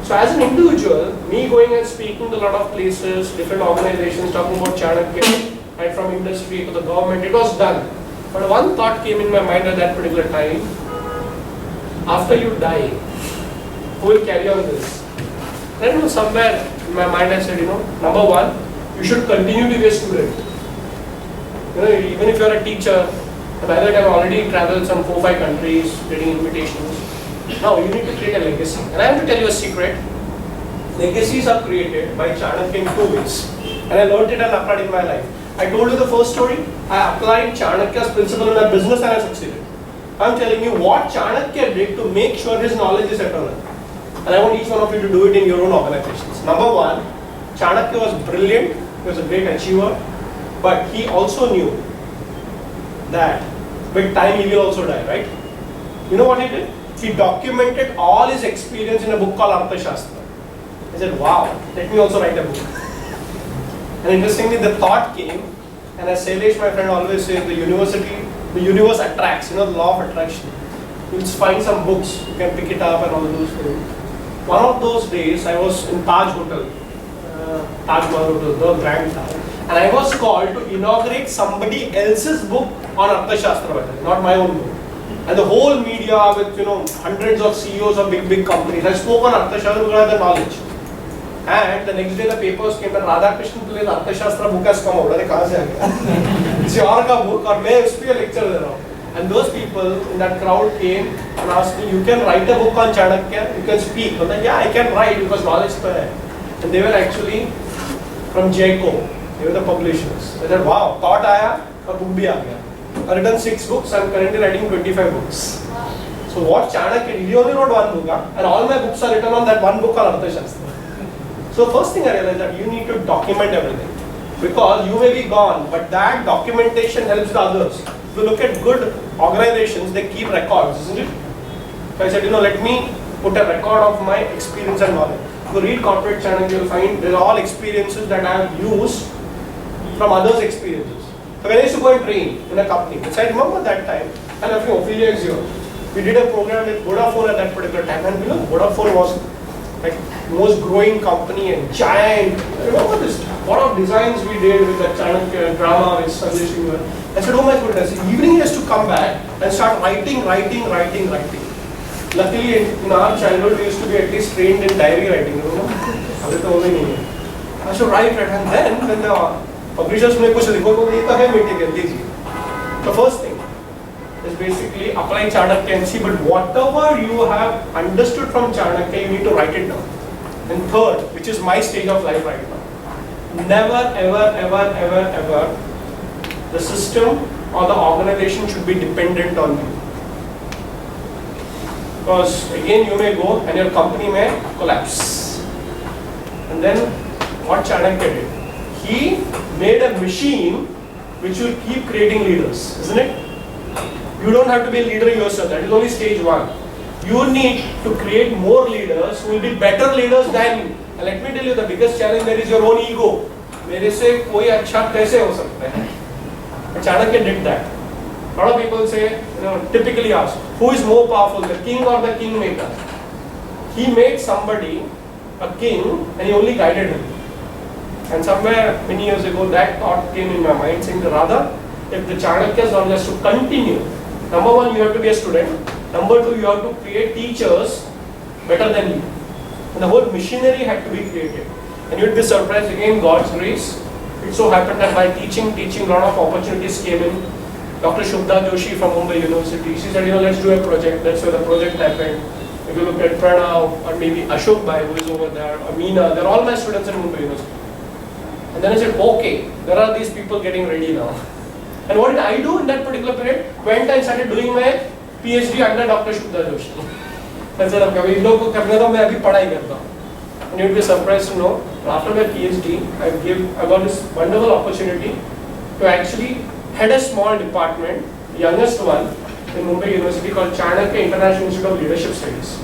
So as an individual, me going and speaking to a lot of places, different organizations, talking about Chanakya, right from industry to the government, it was done. But one thought came in my mind at that particular time. After you die, who will carry on this? Then somewhere in my mind I said, number one, you should continue to be a student. Even if you are a teacher, by that time I already traveled some 4-5 countries, getting invitations. Now you need to create a legacy. And I have to tell you a secret. Legacies are created by Chanakya in 2 ways. And I learned it and applied in my life. I told you the first story. I applied Chanakya's principle in my business and I succeeded. I'm telling you what Chanakya did to make sure his knowledge is eternal. And I want each one of you to do it in your own organizations. Number one, Chanakya was brilliant, he was a great achiever, but he also knew that with time he will also die, right? You know what he did? He documented all his experience in a book called Arthashastra. He said, wow, let me also write a book. And interestingly, the thought came, and as Sailesh, my friend, always says, the universe attracts, the law of attraction. You'll find some books, you can pick it up and all those things. One of those days, I was in Taj Hotel, Taj Mahal Hotel, the Grand Taj, and I was called to inaugurate somebody else's book on Arthashastra, not my own book. And the whole media with hundreds of CEOs of big companies, I spoke on Arthashastra because I had the knowledge. And the next day the papers came that Radhakrishnan Pillai's Arthashastra book has come out. अरे कहाँ से आ गया? It's your book और मैं उस पे lecture दे रहा हूँ. And those people in that crowd came and asked me, you can write a book on Chanakya, you can speak. I said, yeah, I can write because knowledge तो है. And they were actually from JCO. They were the publishers. I said, wow, thought आया और book भी आ गया. I've written 6 books. I'm currently writing 25 books. So what Chanakya did, he only wrote one book, and all my books are written on that one book called Arthashastra. So first thing I realized that you need to document everything, because you may be gone, but that documentation helps the others. If you look at good organizations, they keep records, isn't it? So I said, let me put a record of my experience and knowledge. If you read Corporate Chanakya, you'll find they're all experiences that I have used from others' experiences. So when I used to go and train in a company, which I remember that time, and a few affiliates here, we did a program with Vodafone at that particular time, and Vodafone was like most growing company and giant. I remember this, lot of designs we did with that Chanakya drama with Sanjay Singh. I said, oh my goodness, evening he has to come back and start writing. Luckily in our childhood we used to be at least trained in diary writing, I should write, and then when the publishers may kuch likho to ye to hai material lijiye. The first thing is basically apply Chanakya and see, but whatever you have understood from Chanakya, you need to write it down. And third, which is my stage of life right now, never ever the system or the organization should be dependent on you. Because again you may go and your company may collapse. And then what Chanakya did? He made a machine which will keep creating leaders, isn't it? You don't have to be a leader yourself, that is only stage 1. You need to create more leaders who will be better leaders than you. And let me tell you, the biggest challenge there is your own ego. मेरे से कोई अच्छा कैसे हो सकता है? Chanakya did that. A lot of people say, typically ask, who is more powerful, the king or the kingmaker? He made somebody a king and he only guided him. And somewhere many years ago that thought came in my mind, saying rather, if the Chanakyas are just to continue, number one, you have to be a student. Number two, you have to create teachers better than you. And the whole machinery had to be created. And you would be surprised, again, God's grace. It so happened that by teaching, a lot of opportunities came in. Dr. Shubha Joshi from Mumbai University, she said, let's do a project. That's where the project happened. If you look at Pranav, or maybe Ashok Bhai, who is over there, or Meena, they're all my students in Mumbai University. And then I said, okay, there are these people getting ready now. And what did I do in that particular period? Went and started doing my PhD under Dr. Shubha Joshi. I said, okay, in लोगों को करने दो, मैं अभी पढ़ाई करता हूँ. And you'd be surprised to know, after my PhD, I got this wonderful opportunity to actually head a small department, the youngest one, in Mumbai University called Chanakya International Institute of Leadership Studies.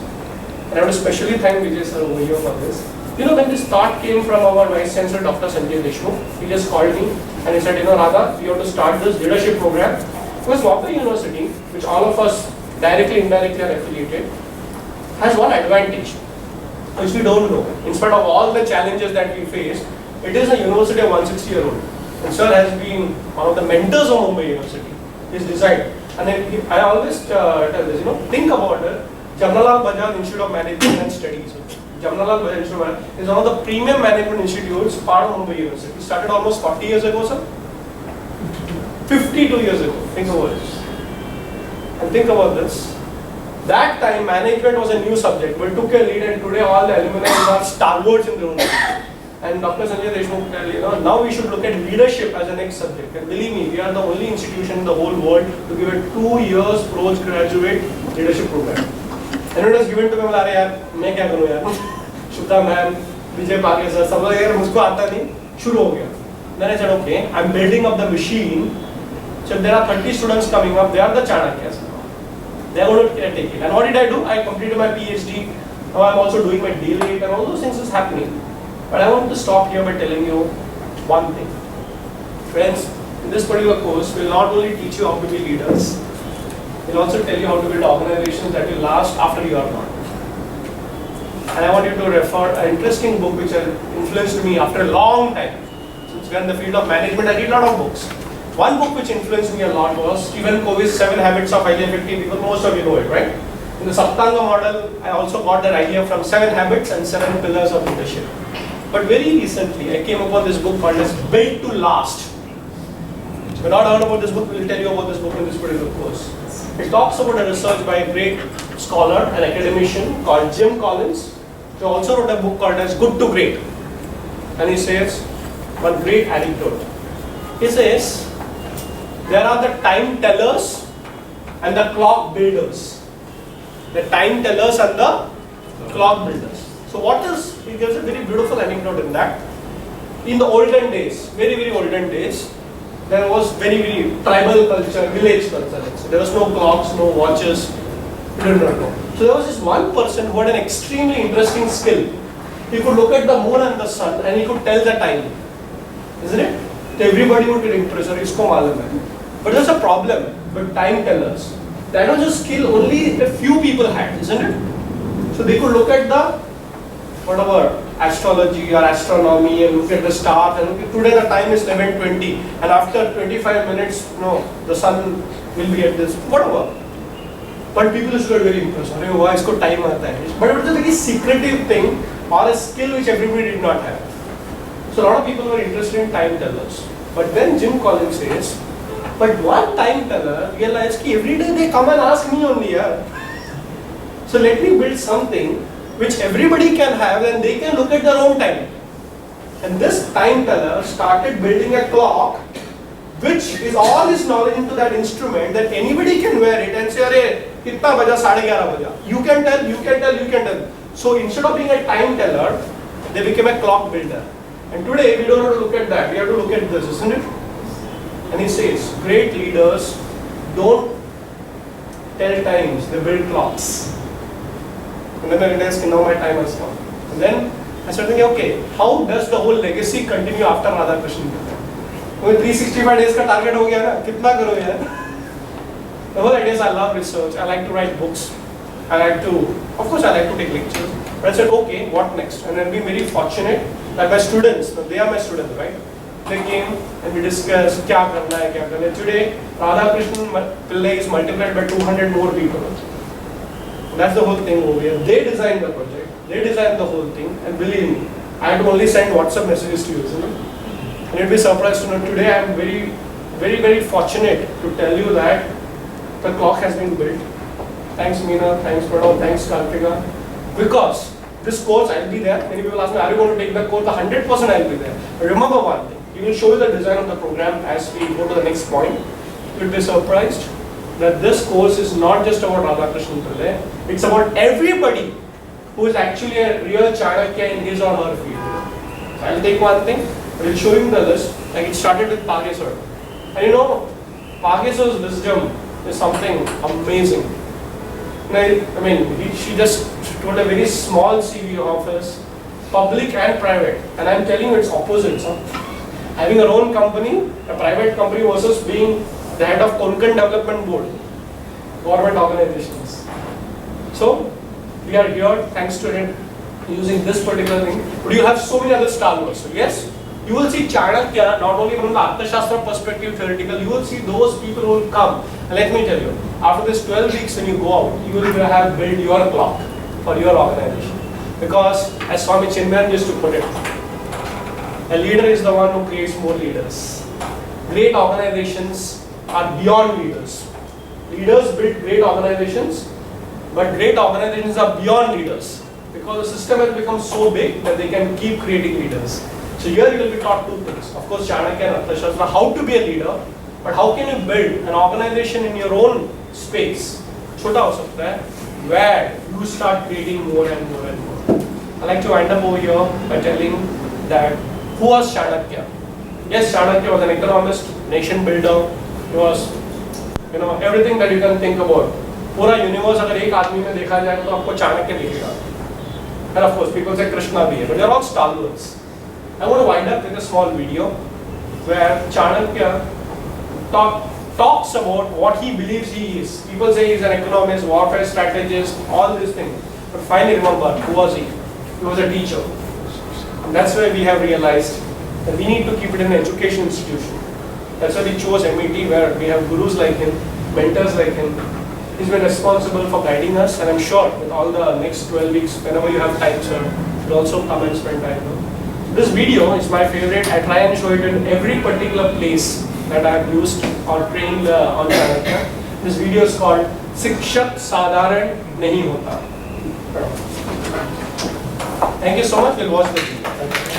And I would especially thank Vijay sir over here for this. When this thought came from our Vice Chancellor, Dr. Sanjay Deshmukh, he just called me and he said, Radha, we have to start this leadership program. Because Mumbai University, which all of us directly, indirectly are affiliated, has one advantage, which we don't know. In spite of all the challenges that we face, it is a university of 160-year-old. And sir has been one of the mentors of Mumbai University. He's designed. And I always tell this, think about it. Jamnalal Bajaj Institute of Management and Studies. Jamnalal Bajaj Institute of Management is one of the premium management institutes, part of Mumbai University. It started almost 40 years ago, sir. 52 years ago. Think about this. And think about this. That time, management was a new subject. We took a lead, and today all the alumni are stalwarts in their own field. And Dr. Sanjay Deshmukh tell now we should look at leadership as the next subject. And believe me, we are the only institution in the whole world to give a 2 years postgraduate leadership program. And it was given to me, बोला अरे यार मैं क्या करूँ यार, Shubhada ma'am, विजय पागे sir, सब लोग यार मुझको आता नहीं, शुरू हो गया. Then I said, okay, I'm building up the machine. So if there are 30 students coming up, they are the Chanakyas. They are going to take it. And what did I do? I completed my PhD. Now I'm also doing my D.Litt and all those things is happening. But I want to stop here by telling you one thing. Friends, in this particular course, we'll not only teach you how to be leaders, we'll also tell you how to build organizations that will last after you are gone. And I want you to refer an interesting book which has influenced me after a long time. Since we are in the field of management, I read a lot of books. One book which influenced me a lot was Stephen Covey's 7 Habits of Highly Effective People. Most of you know it, right? In the Saptanga model, I also got that idea from 7 Habits and 7 Pillars of Leadership. But very recently, I came upon this book called as Built to Last. If you've not heard about this book, we'll tell you about this book in this particular course. It talks about a research by a great scholar, an academician called Jim Collins. He also wrote a book called as Good to Great. And he says one great anecdote. He says, there are the time tellers and the clock builders. The time tellers and the clock builders. So what is, he gives a very beautiful anecdote in that. In the olden days, very, very olden days, there was very, very tribal culture, village culture. There was no clocks, no watches. You did not know. So there was this one person who had an extremely interesting skill. He could look at the moon and the sun and he could tell the time. Isn't it? So everybody would get impressed. Isko malum hai. But there's a problem with time tellers. That was a skill only a few people had, isn't it? So they could look at the whatever astrology or astronomy and look at the stars and look at, today the time is 11:20 and after 25 minutes, the sun will be at this, whatever. But people used to get very impressed. Why is it time aata hai? But it was a very secretive thing or a skill which everybody did not have. So a lot of people were interested in time tellers. But then Jim Collins says, but one time teller realized that every day they come and ask me only. So let me build something which everybody can have and they can look at their own time. And this time teller started building a clock which is all his knowledge into that instrument that anybody can wear it and say, "Arey, kitna baja? 11:30 baja." You can tell, you can tell, you can tell. So instead of being a time teller, they became a clock builder. And today we don't have to look at that, we have to look at this, isn't it? And he says, great leaders don't tell times, they build clocks. And then I realized, now my time has come. And then I started thinking, okay, how does the whole legacy continue after Radhakrishnan? 365 days ka target ho gaya na, kitna karo yaar? The whole idea is I love research, I like to write books, I like to, of course I like to take lectures. But I said, okay, what next? And I'll be very fortunate that my students, they are my students, right? They came and we discussed kya karna hai, kya karna hai. Today, Radhakrishnan Pillai is multiplied by 200 more people. That's the whole thing over here. They designed the project, they designed the whole thing, and believe me, I had to only send WhatsApp messages to you, isn't it? And you'll be surprised to know today I am very, very, very fortunate to tell you that the clock has been built. Thanks Meena, thanks Pranav, thanks Kartika. Because this course, I'll be there. Many people ask me, are you going to take the course? 100% I'll be there. But remember one thing, we will show you the design of the program as we go to the next point. You'll be surprised that this course is not just about Radhakrishnan Pillai, it's about everybody who is actually a real Chanakya in his or her field. So I'll take one thing, I will show you the list. Like it started with Pagesar. And you know, Pagesar's wisdom is something amazing. I mean, she just told a very small CV office, public and private. And I'm telling you it's opposites. Having our own company, a private company versus being the head of Konkan Development Board, government organizations. So, we are here thanks to it, using this particular thing. But you have so many other stalwarts. So yes, you will see Chanakya not only from the Arthashastra perspective, theoretical, you will see those people who will come. And let me tell you, after this 12 weeks when you go out, you will have built your clock for your organization. Because as Swami Chinmayan used to put it, a leader is the one who creates more leaders. Great organizations are beyond leaders. Leaders build great organizations, but great organizations are beyond leaders. Because the system has become so big that they can keep creating leaders. So here you will be taught two things. Of course, Chanakya and Arthashastra, how to be a leader, but how can you build an organization in your own space? Chota ho sakta hai, where you start creating more and more and more. I like to end up over here by telling that who was Chanakya? Yes, Chanakya was an economist, nation builder. He was, everything that you can think about. पूरा universe अगर एक आदमी में देखा जाए तो आपको चाणक्य दिखेगा. And of course, people say Krishna bhi hai, but they're all stalwarts. I want to wind up with a small video where Chanakya talks about what he believes he is. People say he's an economist, warfare strategist, all these things. But finally remember, who was he? He was a teacher. And that's why we have realized that we need to keep it in an education institution. That's why we chose MET, where we have gurus like him, mentors like him. He's been responsible for guiding us, and I'm sure with all the next 12 weeks, whenever you have time, sir, you'll also come and spend time. This video is my favorite. I try and show it in every particular place that I've used or trained on Chanakya. This video is called "Sikshak Sadharan Nahi Hota." Thank you so much. We'll watch the video. Thank you.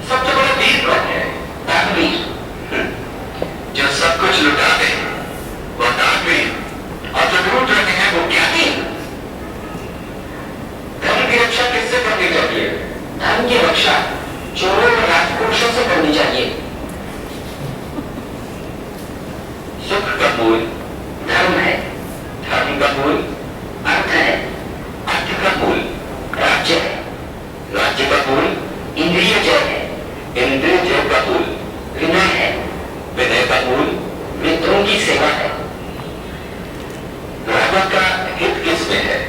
सबसे बड़ा की रक्षा किससे करनी चाहिए? धर्म की रक्षा चोरों और राजपुरुषों से करनी चाहिए। सुख का मूल धर्म है, धर्म का मूल अर्थ है, अर्थ का मूल राज्य है, राज्य का मूल इंद्रिय जय है, इंद्रिय जय का मूल विनय है, विनय का मूल मित्रों की सेवा है। राजा का हित किसमें है?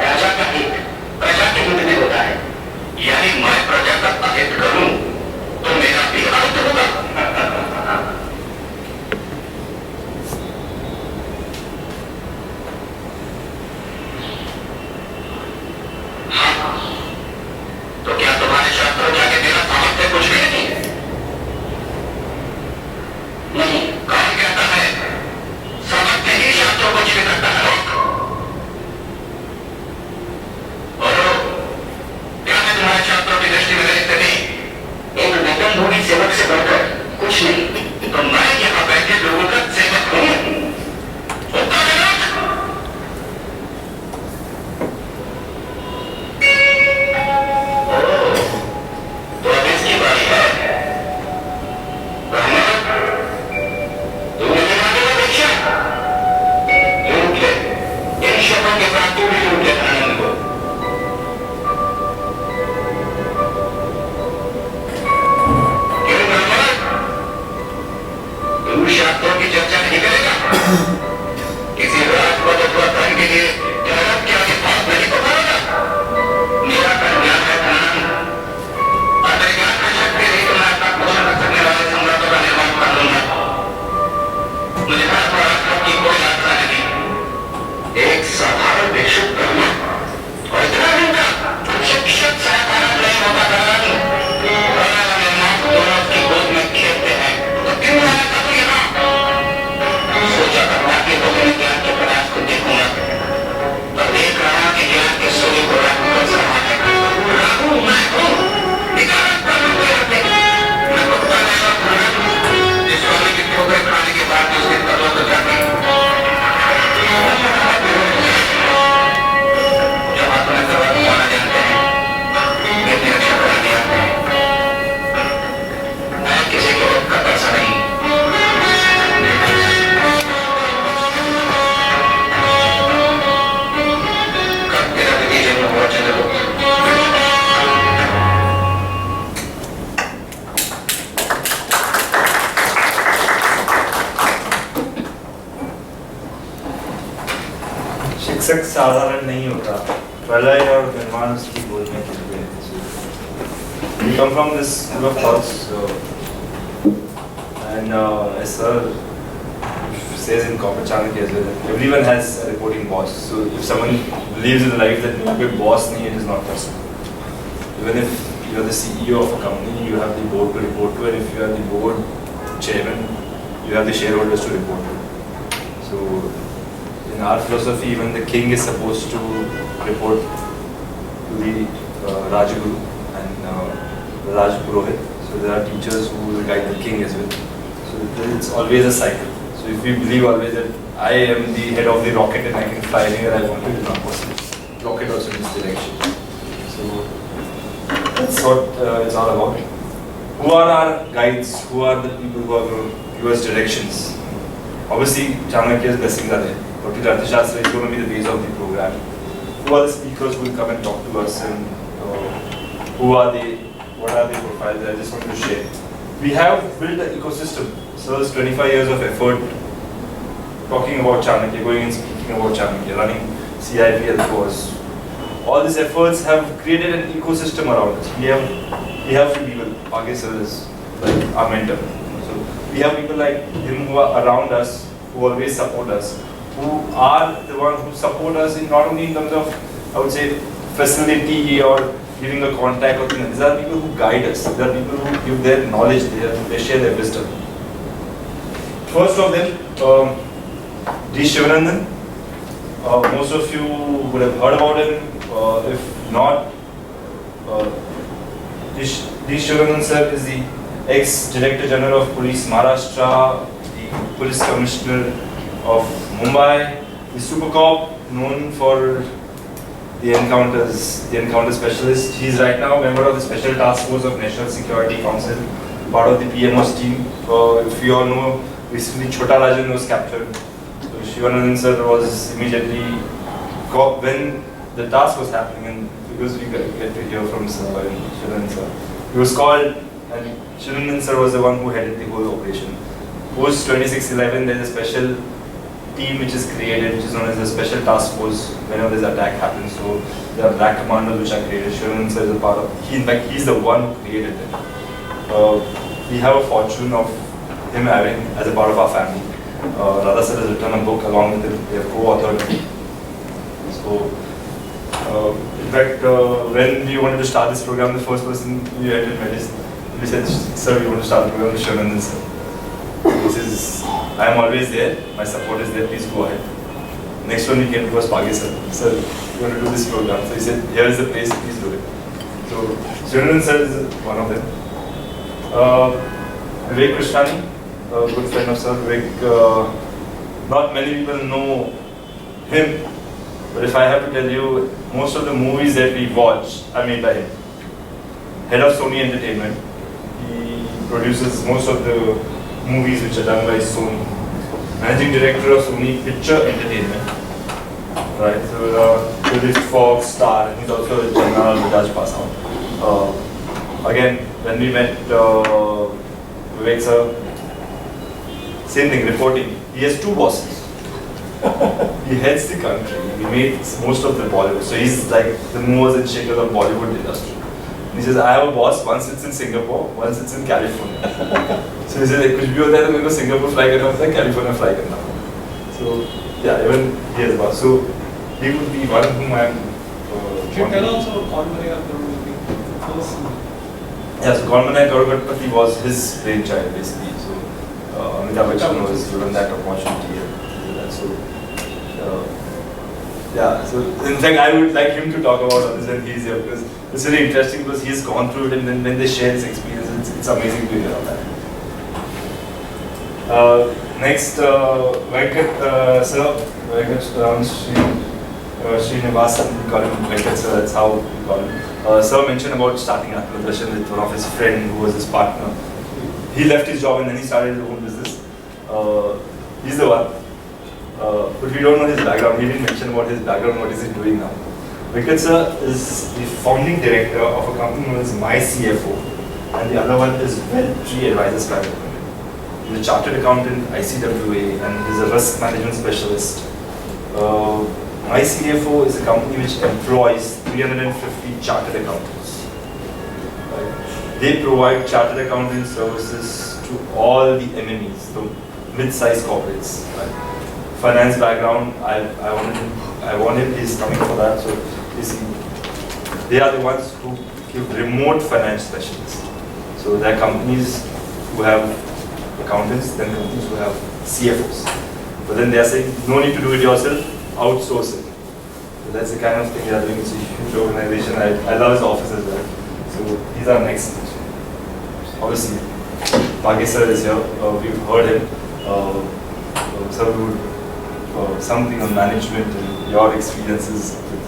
राजा का हित प्रजा के हित में होता है, यानी मैं प्रजा का अहित करूं तो मेरा भी अर्थ होगा। हाँ, तो क्या तुम्हारे शास्त्रों के आगे मेरा सामर्थ्य कुछ भी नहीं है? नहीं, कौन कहता है सामर्थ्य ही शास्त्रों को जीवित करता है? तुम्हारे छात्रों की दृष्टि में गलत नहीं, एक वेतनभोगी सेवक से बढ़कर कुछ नहीं, तो मैं यहाँ बैठे लोगों का सेवक हूँ। तो अब इसकी बारी है। तूने दिमाग में दीक्षा लूट ले, इन शब्दों के साथ तू भी लूट ले आनंद को। शास्त्रों की चर्चा नहीं करेगा? किसी राजपद अथवा धन के लिए जन्म के आगे हाथ नहीं पकड़ेगा? मेरा ज्ञान है धन, अगर ज्ञान की शक्ति रही तो मैं अपना पोषण कर सकने वाले सम्राटों का निर्माण कर लूंगा। मुझे धर्म और राष्ट्र की कोई यात्रा नहीं, एक साधारण भिक्षुक ब्राह्मण और इतना उनका शिक्षक साधारण नहीं होता करना दोनों की गोद में खेलते हैं, तो क्यों सोचा करना कि लोगों ने ज्ञान के प्रकाश को देखूंगा, पर देख रहा कि ज्ञान के सूर्य को राहु कर रहा है। राहु मैं हूँ, निकाल कर मैं कुत्ता नहीं हूँ, जिस वाले की ठोकर खाने के बाद उसके तत्व को जाते जब आप तुम्हें सर्वत्र माना जानते हैं, मेरी रक्षा करा दिया। मैं किसी को का पैसा नहीं, शिक्षक साधारण नहीं होता, प्रलय और निर्माण उसकी गोद में खेलते हैं। We come from this school of thoughts, and as sir says in corporate Chanakya as well, everyone has a reporting boss. So if someone believes in life that you have a boss, it is not possible. Even if you are the CEO of a company, you have the board to report to, and if you are the board chairman, you have the shareholders to report to. So in our philosophy, even the king is supposed to report to the Rajaguru and the Raj Purohit. So there are teachers who will guide the king as well. So it's always a cycle. So if we believe always that I am the head of the rocket and I can fly anywhere I want to, it is not possible. Rocket also in this direction. So that's what it's all about. Who are our guides? Who are the people who are going to give us directions? Obviously, Chanakya's blessings are there. Dr. Arthashastra is going to be the base of the program. Who are the speakers who will come and talk to us, and who are they? What are their profiles? I just want to share. We have built an ecosystem. So it's 25 years of effort talking about Chanakya, going and speaking about Chanakya, running CIPL course. All these efforts have created an ecosystem around us. We have few people. Page sir is like our mentor. So we have people like him who are around us, who always support us, who are the ones who support us in not only in terms of, I would say, facility or giving a contact or things. These are people who guide us. These are people who give their knowledge, they share their wisdom. First of them, D. Shivanandan. Most of you would have heard about him. If not, D. Shivanandan sir is the ex-Director General of Police Maharashtra, the Police Commissioner of Mumbai, the Super Cop, known for the encounter specialist. He's right now a member of the Special Task Force of National Security Council, part of the PMO's team. If you all know, recently Chota Rajan was captured. So Shivanandan sir was immediately when the task was happening, and because we get to hear from sir and Shivanandan sir, he was called, and Shivanandan sir was the one who headed the whole operation. Post 26/11, there's a special team which is created, which is known as the Special Task Force. Whenever this attack happens, so there are black commandos which are created. Shivanandan sir is a part of. In fact, he's the one who created it. We have a fortune of him having as a part of our family. Radha sir has written a book along with him. They have co-authored it. So, in fact, when we wanted to start this program, the first person we had to met is, we said, sir, we want to start the program with Shivanandan sir. This is, I am always there, my support is there, please go ahead. Next one we came to was Page sir. Sir, we want to do this program. So he said, here is the place, please do it. So, Shivanandan sir is one of them. Vivek Krishnani, a good friend of sir. Vivek, not many people know him, but if I have to tell you, most of the movies that we watch are made by him. Head of Sony Entertainment. He produces most of the movies which are done by Sony. Managing Director of Sony Picture Entertainment. Right, so produced Fox, Star, and he's also a General Bajaj pass out. Again, when we met Vivek sir, same thing, reporting. He has two bosses. He heads the country. He makes most of the Bollywood. So he's like the movers and shakers of Bollywood industry. And he says, I have a boss, one sits in Singapore, one sits in California. So he says, कुछ भी होता है तो मेरे को Singapore fly करना होता है, California fly करना होता है. So yeah, even he has a boss. So he would be one whom I am. Can you tell also Conmariya Karunapati? Yeah, so Conmariya Karunapati was his brainchild basically. So Amitabh Bachchan was given that opportunity. So, yeah, so in fact I would like him to talk about all this when he's here, because it's really interesting because he's gone through it, and then when they share his experience, it's amazing to hear all that. Next, Venkat sir, Venkat Srinivasan, we call him Venkat sir, that's how we call him. Sir mentioned about starting Atmadarshan with one of his friend who was his partner. He left his job and then he started his own business. He's the one. But we don't know his background. He didn't mention about his background, what is he doing now. Venkat sir is the founding director of a company known as My CFO, and the other one is Tree Advisors Private Limited. He's a chartered accountant, ICWA, and he's a risk management specialist. My CFO is a company which employs 350 chartered accountants. Right? They provide chartered accounting services to all the MMEs, the mid-sized corporates. Right? Finance background, I want him, he's coming for that. So they are the ones who give remote finance specialists. So there are companies who have accountants, then companies who have CFOs. But then they are saying, no need to do it yourself, outsource it. So that's the kind of thing they are doing. It's a huge organization. I love his office as well. So he's our next. Obviously, Page sir is here. We've heard him. Sir would something on management and your experiences with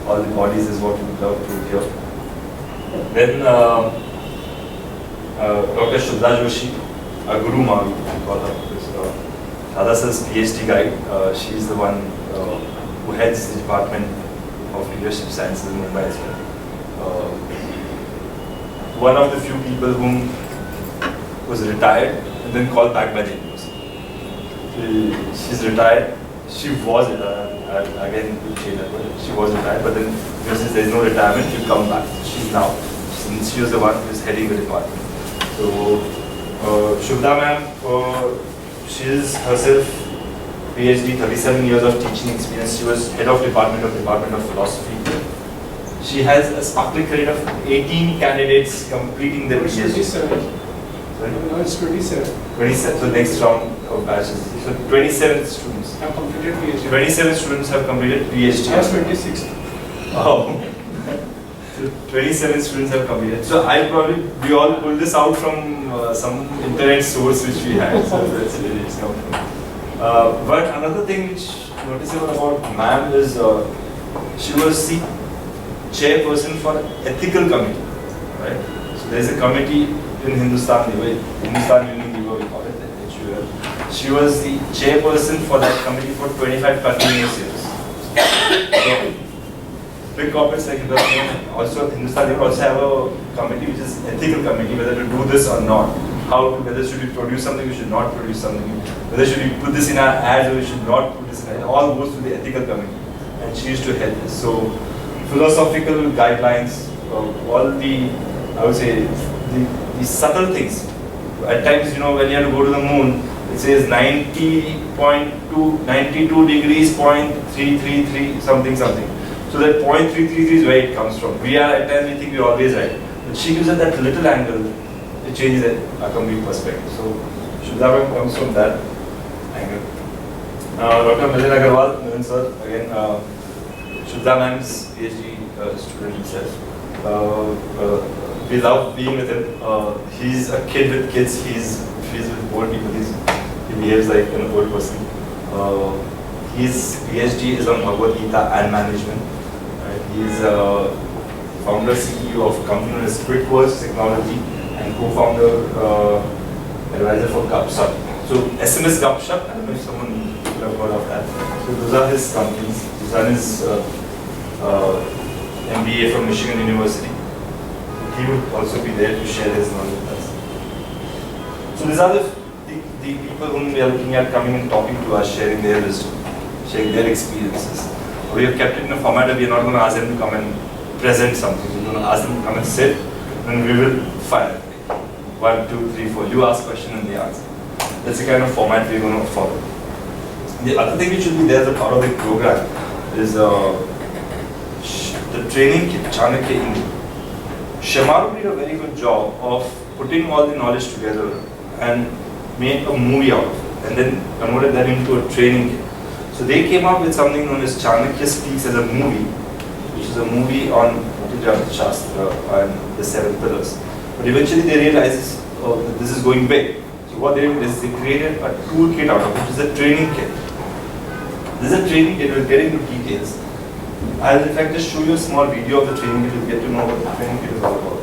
all the bodies is what we would love to hear. Then Dr. Shubhra Joshi, a Guru Ma, we call her. Radha sir's PhD guide. She is the one who heads the Department of Leadership Sciences in Mumbai as well. One of the few people whom was retired and then called back by the university. She's retired. She was again she was retired, but then since there is no retirement, she'll come back. She's now, since she was the one who is heading the department. So Shubhra ma'am, she is herself PhD, 37 years of teaching experience. She was head of Department of Philosophy. She has a sparkling career of 18 candidates completing their PhD. 27. Sorry? No, it's 27. 27, so next round of batches. So 27 students. Have completed PhD. 27 students have completed PhD. I was 26. Oh. So 27 students have completed. So we all pulled this out from some internet source which we had. So that's where it's come from. But another thing which noticeable about ma'am is she was the chairperson for ethical committee, right? So there is a committee in Hindustan Union Lever, we call it, HUL. She was the chairperson for that committee for 25 continuous years. So, big corporates like also Hindustan Lever also have a committee which is ethical committee, whether to do this or not. Whether should we produce something, we should not produce something. Whether should we put this in our ads or we should not put this in our ads. It all goes to the ethical committee. And she used to head this. So philosophical guidelines, all the, I would say, the subtle things. At times, when you have to go to the moon, it says 92 degrees, 0.333, something. So that 0.333 is where it comes from. We are, at times, we think we're always right. But she gives us that little angle. It changes our complete perspective. So Shraddha comes from that angle. Dr. Milind Agarwal, Milind sir, again, Shraddha ma'am's PhD student himself. We love being with him. He's a kid with kids. He's with old people. He behaves like an old person. His PhD is on Bhagavad Gita and management. Right? He's founder CEO of a company known as Quickworks Technology and co-founder advisor for GupShop. So SMS GupShop, I don't know if someone would have heard of that. So those are his companies. His son is MBA from Michigan University. He would also be there to share his knowledge with us. So these are the people whom we are looking at coming and talking to us, sharing their wisdom, sharing their experiences. We have kept it in a format that we are not going to ask them to come and present something. We're going to ask them to come and sit, and we will fire. 1, 2, 3, 4. You ask question and they answer. That's the kind of format we're going to follow. The other thing which should be there as a part of the program is the training kit, Chanakya India. Shemaru did a very good job of putting all the knowledge together and made a movie out of it, and then converted that into a training kit. So they came up with something known as Chanakya Speaks as a movie, which is a movie on Shastra and the 7 pillars. But eventually they realized that this is going big. So what they did is they created a toolkit out of it, which is a training kit. This is a training kit, we'll get into details. I'll in fact just show you a small video of the training kit, you'll get to know what the training kit is all about.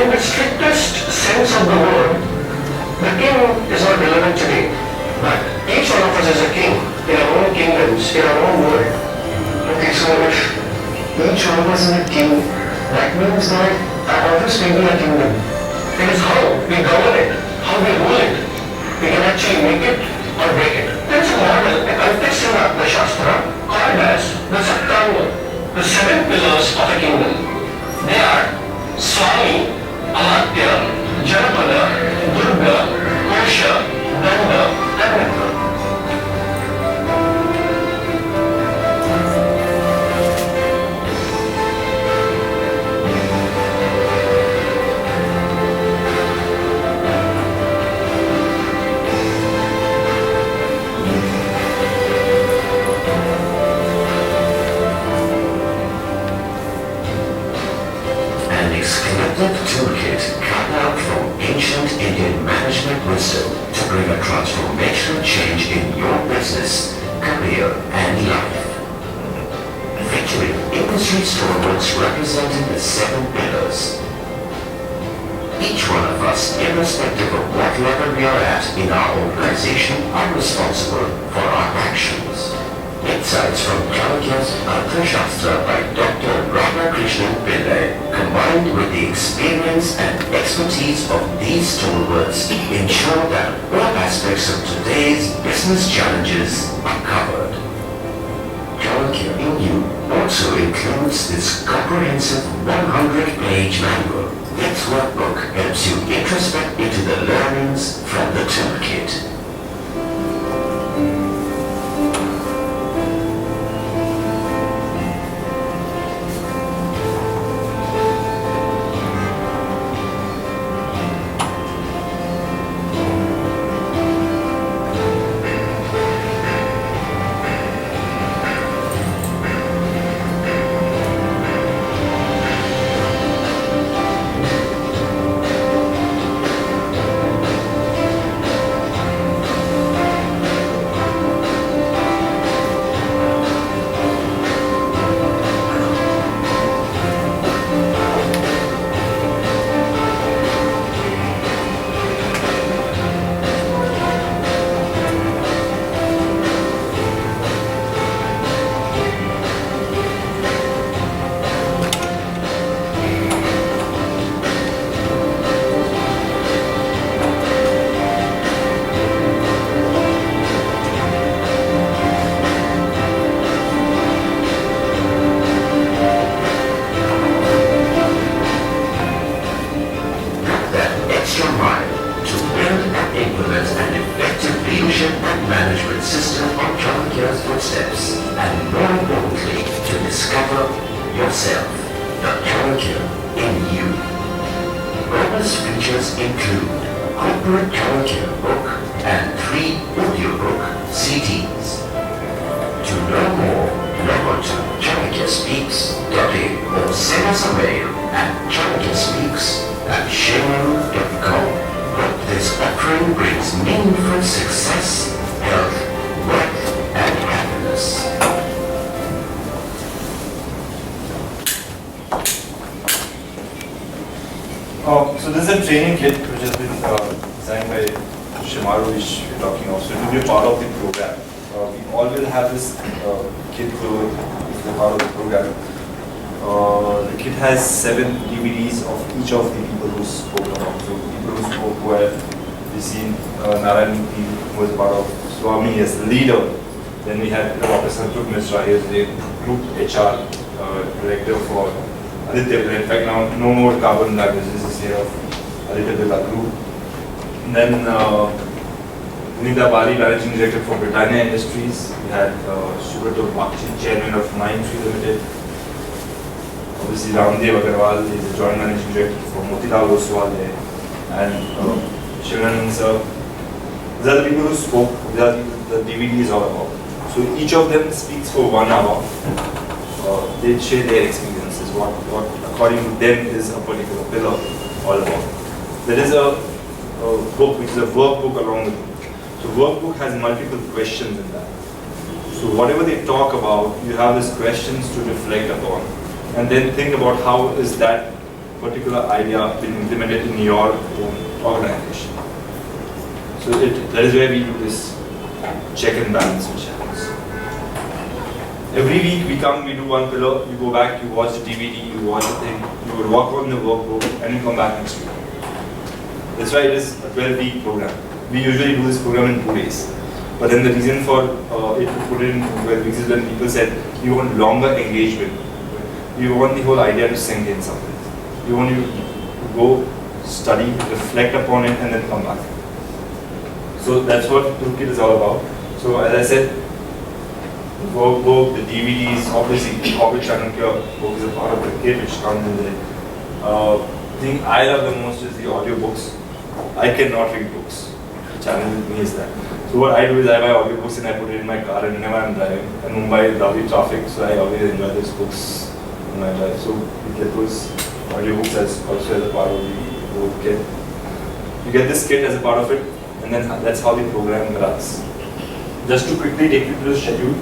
In the strictest sense of the word, the king is not relevant today, but each one of us is a king in our own kingdoms, in our own world. Okay, so if each one of us is a king, that means that our others can be a kingdom. It is how we govern it, how we rule it. We can actually make it or break it. There is a model, a context in the Shastra called as the Septanga, the 7 pillars of a kingdom. They are Swami, Amatya, Janapada, Durga, Kosha, Danda, and Mitra. Exclusive toolkit cut out from ancient Indian management wisdom to bring a transformational change in your business, career, and life. Featuring industry stalwarts representing the 7 pillars. Each one of us, irrespective of what level we are at in our organization, are responsible for our actions. Insights from Chanakya's Arthashastra by Dr. Ramakrishnan Pillai, combined with the experience and expertise of these stalwarts, ensure that all aspects of today's business challenges are covered. Chanakya in You also includes this comprehensive 100-page manual. This workbook helps you introspect into the learnings from the toolkit. So this is a training kit which has been designed by Shimaru, which we're talking of. So it will be a part of the program. We all will have this kit for the part of the program. The kit has 7 DVDs of each of the people who spoke about. So people who spoke were, we've seen Narayan Murthy, who was part of Swami as the leader. Then we had Dr. Santosh Mishra, he is the group HR director for Aditya Birla. In fact, now no more carbon black business here of Aditya Birla Group. And then Nida Bari, managing director for Britannia Industries. We had Subrato Bakshi, chairman of Mindtree Limited. Obviously, Ramdev Agarwal is the joint managing director for Motilal Oswal there. And Shivanand sir. These are the people who spoke. These are the DVD is all about. So each of them speaks for 1 hour. They share their experiences, what according to them is a particular pillar all about. There is a book which is a workbook along with it. So workbook has multiple questions in that. So whatever they talk about, you have these questions to reflect upon, and then think about how is that particular idea been implemented in your own organization. So that is where we do this check and balance which happens. Every week we come, we do one pillar, you go back, you watch the DVD, you watch the thing, you will work on the workbook, and you come back next week. That's why it is a 12-week program. We usually do this program in 2 days. But then the reason for it to put it in 12 weeks is when people said you want longer engagement. You want the whole idea to sink in something. You want you to go study, reflect upon it, and then come back. So that's what Toolkit is all about. So as I said, the workbook, the DVDs, obviously Corporate Chanakya book is a part of the kit which comes in there. The thing I love the most is the audiobooks. I cannot read books. The challenge with me is that. So what I do is I buy audiobooks and I put it in my car and whenever I'm driving. And Mumbai is lovely traffic, so I always enjoy those books in my life. So we get those audiobooks as also as a part of the whole kit. You get this kit as a part of it, and then that's how the program runs. Just to quickly take you through the schedule.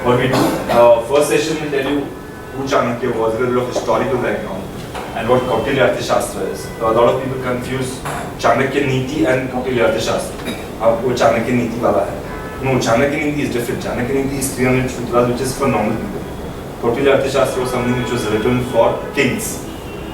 What we do, first session will tell you who Chanakya was, a little bit of historical background, and what Kautilya Arthashastra is. A lot of people confuse Chanakya Niti and Kautilya Arthashastra. वो Chanakya Niti वाला है. No, Chanakya Niti is different. Chanakya Niti is 300 sutras, which is for normal people. Kautilya Arthashastra was something which was written for kings,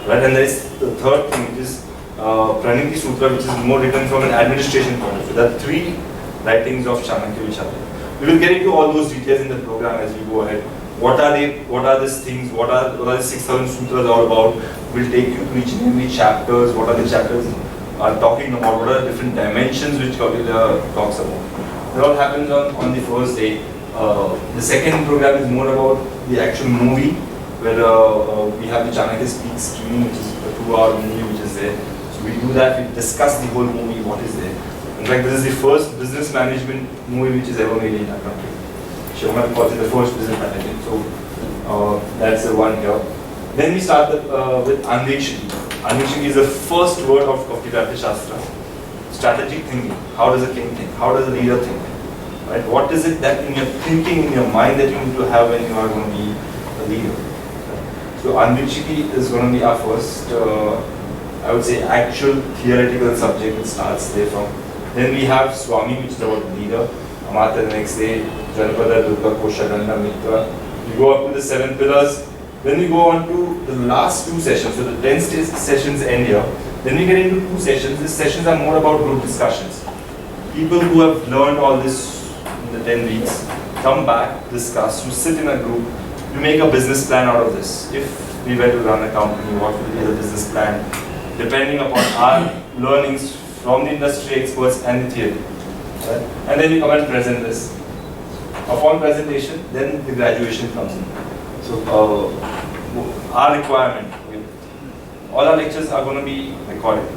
right? And there is the third thing, which is Praniti Sutra, which is more written from an administration point of view. There are 3 writings of Chanakya which are there. We will get into all those details in the program as we go ahead. What are they? What are these things? What are the 6,000 sutras all about? We'll take you to each and every chapters. What are the chapters are talking about? What are the different dimensions which Kautilya talks about? It all happens on the first day. The second program is more about the actual movie, where we have the Chanakya Speak screening, which is a 2-hour movie which is there. So we do that. We discuss the whole movie, what is there. In fact, this is the first business management movie which is ever made in our country. Shivamar calls it the first business management. So that's the one here. Then we start with Anvekshiki. Anvekshiki is the first word of Kautilya Arthashastra. Strategic thinking. How does a king think? How does a leader think? Right? What is it that in your thinking, in your mind, that you need to have when you are going to be a leader? So Anvekshiki is going to be our first, I would say, actual theoretical subject that starts there from. Then we have Swami, which is about leader. Amata the next day, Janapada, Durga, Kosha, Ganda, Mitra. We go up to the 7 pillars. Then we go on to the last 2 sessions. So the 10 sessions end here. Then we get into 2 sessions. These sessions are more about group discussions. People who have learned all this in the 10 weeks come back, discuss, you sit in a group, you make a business plan out of this. If we were to run a company, what will be the business plan? Depending upon our learnings from the industry experts and the theory. Right? And then you come and present this. Upon presentation, then the graduation comes in. So our requirement, all our lectures are going to be recorded.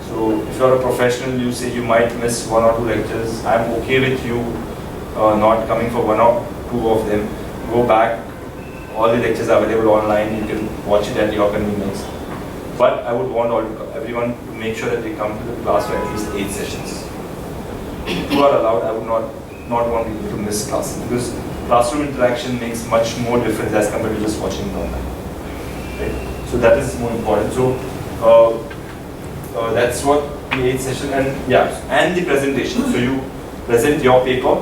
So if you are a professional, you say you might miss 1 or 2 lectures. I am okay with you not coming for 1 or 2 of them. Go back. All the lectures are available online. You can watch it at your convenience. But I would want everyone to make sure that they come to the class for at least 8 sessions. If 2 are allowed, I would not want people to miss classes, because classroom interaction makes much more difference as compared to just watching it online. Right? So that is more important. So that's what the 8th session, and the presentation. So you present your paper.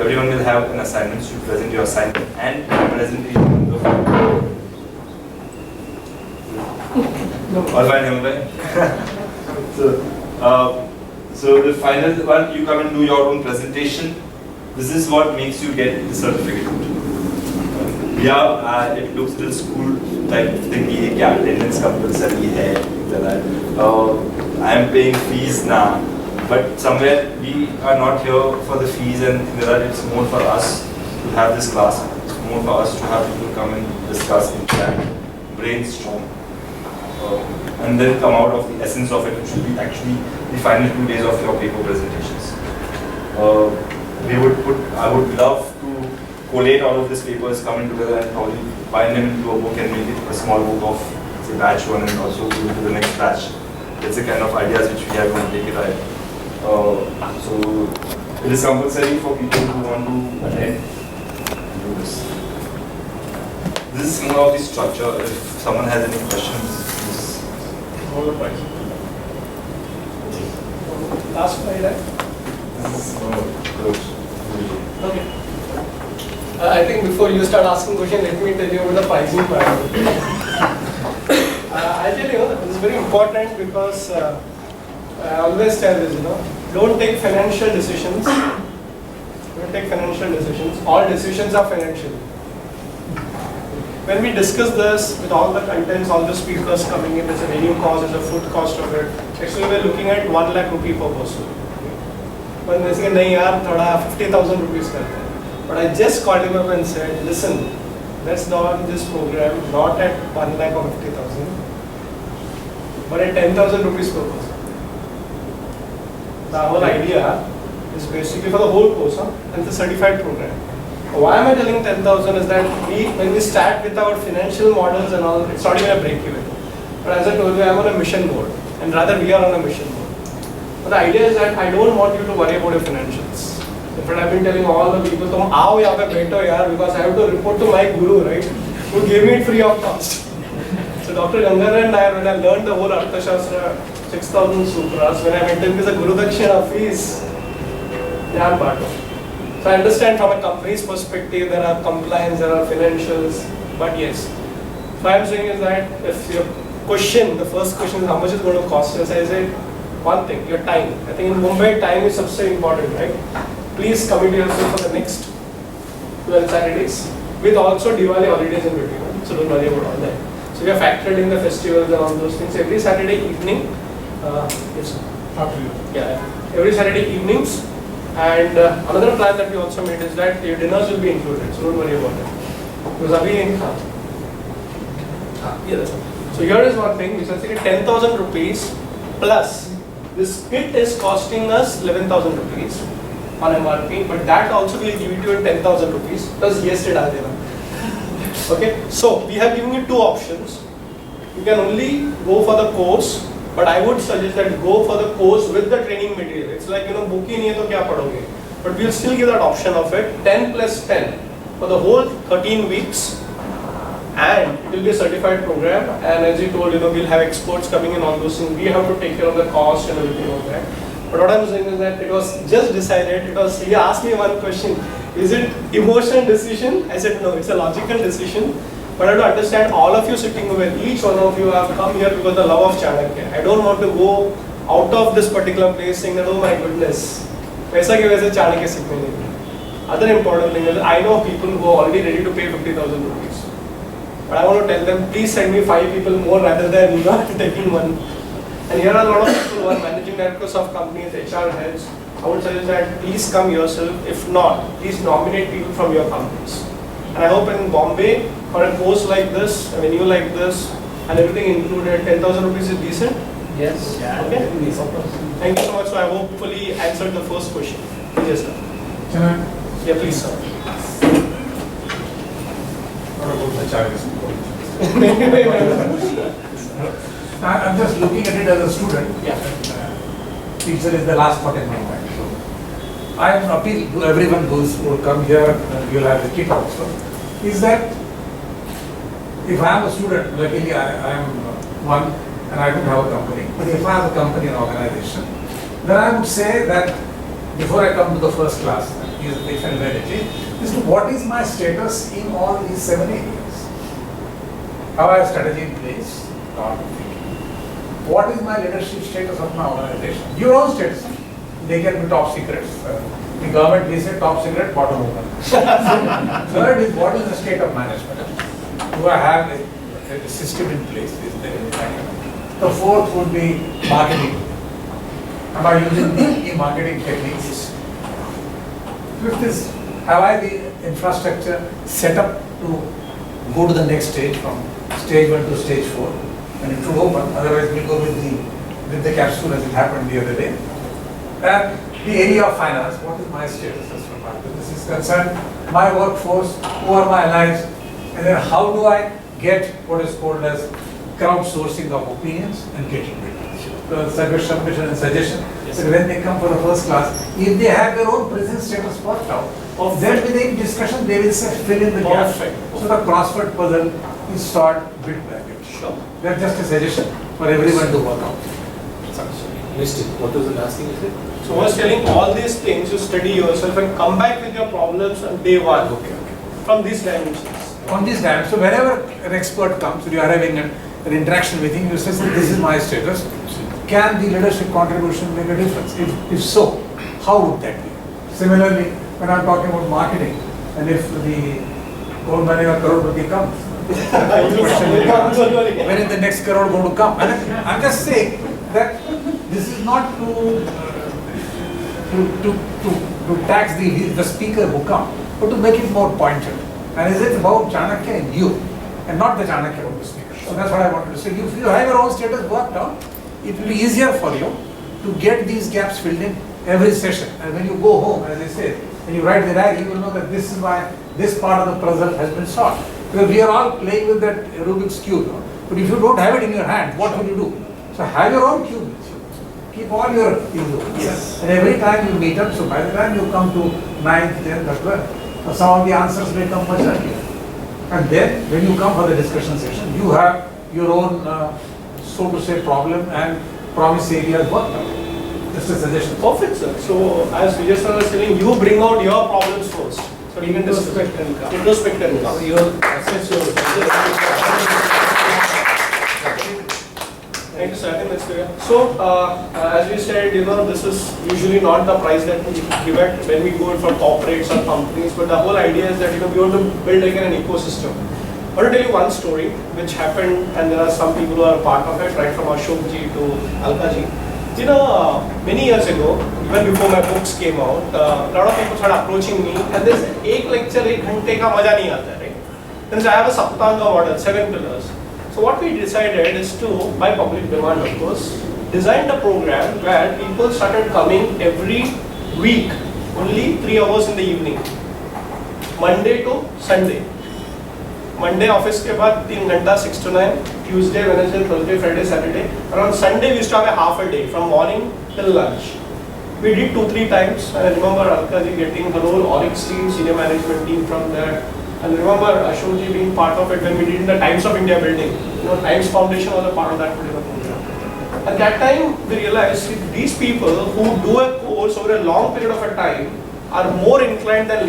Everyone will have an assignment. So you present your assignment and the presentation. All fine, so the final one, you come and do your own presentation. This is what makes you get the certificate. Yeah, it looks to the school type thing, attendance compulsory hai, I am paying fees now, but somewhere we are not here for the fees and it's more for us to have this class. It's more for us to have people come and discuss, interact, brainstorm. And then come out of the essence of it, which will be actually the final 2 days of your paper presentations. I would love to collate all of these papers, come in together and probably bind them into a book and make it a small book of, say, batch 1 and also go to the next batch. That's the kind of ideas which we are going to take it ahead. So it is compulsory for people who want to attend and do this. This is more of the structure. If someone has any questions, please. All the price. Last slide, right? This is close. Okay. I think before you start asking questions, let me tell you about the pricing part. I'll tell you, this is very important because I always tell this, don't take financial decisions. Don't take financial decisions. All decisions are financial. When we discuss this with all the contents, all the speakers coming in, there's a venue cost, there's a food cost of it. Actually, we're looking at 1 lakh rupee per person. But they say, nahi yaar, thoda 50,000 rupees karte hain. But I just called him up and said, listen, let's do this program not at 1 lakh or 50,000, but at 10,000 rupees per person. The whole idea is basically for the whole course, and it's a certified program. Why am I telling 10,000 is that when we start with our financial models and all, it's not even a break even. But as I told you, I'm on a mission board, and rather we are on a mission board. But the idea is that I don't want you to worry about your financials. In fact, I've been telling all the people, "Tum aao yahan pe baitho yaar," because I have to report to my guru, right? Who gave me it free of cost. So Dr. Gangadhar and I, when I learned the whole Arthashastra, 6,000 sutras, when I went in with the Guru Dakshina fees, jam bato. So I understand from a company's perspective, there are compliance, there are financials, but yes. What I'm saying is that if your question, the first question is how much is going to cost us, I say one thing, your time. I think in Mumbai, time is so important, right? Please commit yourself for the next 12 Saturdays with also Diwali holidays in between, so don't worry about all that. So we have factored in the festivals and all those things. Every Saturday evening, yes, yeah, every Saturday evenings. And another plan that we also made is that your dinners will be included, so don't worry about it. Because abhi yeah, that's all. So here is one thing, which is 10,000 rupees plus this kit is costing us 11,000 rupees on MRP, but that also will give it to you in 10,000 rupees plus yes, okay. So we have given you two options. You can only go for the course, but I would suggest that go for the course with the training material. It's like, book hi nahi hai to kya padhoge. But we'll still give that option of it, 10 plus 10 for the whole 13 weeks. And it will be a certified program. And as you told, we'll have experts coming in on those things. We have to take care of the cost and everything of that. But what I'm saying is that it was just decided, he asked me one question, is it emotional decision? I said no, it's a logical decision. But I have to understand all of you sitting over, each one of you have come here because of the love of Chanakya. I don't want to go out of this particular place saying that, oh my goodness, paisa ke वजह से Chanakya सीखने नहीं मिला. Other important thing is I know people who are already ready to pay 50,000 rupees. But I want to tell them, please send me 5 people more rather than you are taking one. And here are a lot of people who are managing directors of companies, HR heads. I would suggest that please come yourself. If not, please nominate people from your companies. And I hope in Bombay, for a course like this, a venue like this, and everything included, 10,000 rupees is decent? Yes. Yeah. Okay. Thank you so much. So I hopefully answered the first question. Yes, sir. Can I? Yeah, please, sir. What about the charges? I'm just looking at it as a student. Yeah. Teacher is the last part in my mind. So I am appeal to everyone who will come here, you'll have the kit also, is that if I am a student, luckily I am one and I don't have a company, but if I have a company and organization, then I would say that before I come to the first class, is to what is my status in all these 7 areas? Have I a strategy in place? What is my leadership status of my organization? Your own status. They can be top secrets. The government will say top secret, bottom open. Third is what is the state of management? Do I have a system in place? Is there anything? The fourth would be marketing. Am I using the marketing techniques? Fifth is, have I the infrastructure set up to go to the next stage from stage 1 to stage 4? And it should open, otherwise we'll go with the capsule as it happened the other day. And the area of finance, what is my status as far as this is concerned? My workforce, who are my allies, and then how do I get what is called as crowdsourcing of opinions and getting rid of submission and suggestion. So when they come for the first class, if they have their own present status worked out, then within discussion they will say fill in the gaps. So the crossword puzzle is solved bit by bit. Sure. That's just a suggestion for everyone to work out. Missed it. What was the last thing you said? So I was telling all these things, you study yourself and come back with your problems on day one from these dimensions. On this dimension, so whenever an expert comes, you are having an interaction with him, you say, this is my status. Can the leadership contribution make a difference? If so, how would that be? Similarly, when I'm talking about marketing, and if the gold money or crorepati comes, question will ask, when is the next crore going to come? And I'm just saying that this is not to tax the speaker who comes, but to make it more pointed. And is it about Chanakya and you, and not the Chanakya of the speaker. So that's what I wanted to say. If you have your own status worked out, it will be easier for you to get these gaps filled in every session. And when you go home, as I said, when you write the diary, you will know that this is why this part of the puzzle has been solved. Because we are all playing with that Rubik's Cube. But if you don't have it in your hand, what will you do? So have your own cube with you. Keep all your things open. Yes. And every time you meet up, so by the time you come to 9th, 10th, or 12th, some of the answers may come much earlier. And then, when you come for the discussion session, you have your own, so to say, problem and promise areas worked out. Just a suggestion. Perfect, sir. So, as Vijay sir was telling, you bring out your problems first. So, you can introspect and come. Introspect and come. So your assess your. Thank you, sir. I think that's clear. So, as we said, this is usually not the price that we give it when we go for corporates or companies, but the whole idea is that we want to build like an ecosystem. I want to tell you one story which happened, and there are some people who are part of it, right from Ashok ji to Alka ji. Many years ago, even before my books came out, a lot of people started approaching me, and there's एक lecture, 1 घंटे का मजा नहीं आता, right? Then I have a saptanga model, 7 pillars. So what we decided is to, by public demand of course, design a program where people started coming every week, only 3 hours in the evening, Monday to Sunday. Monday office के बाद 3 घंटा 6 to 9, Tuesday, Wednesday, Thursday, Friday, Saturday. And on Sunday we used to have a half a day from morning till lunch. We did 2-3 times, and I remember Alka ji getting her whole Oryx team, senior management team from there. And remember Ashok ji being part of it when we did in the Times of India building. Times Foundation was a part of that particular program. At that time, we realized these people who do a course over a long period of a time are more inclined than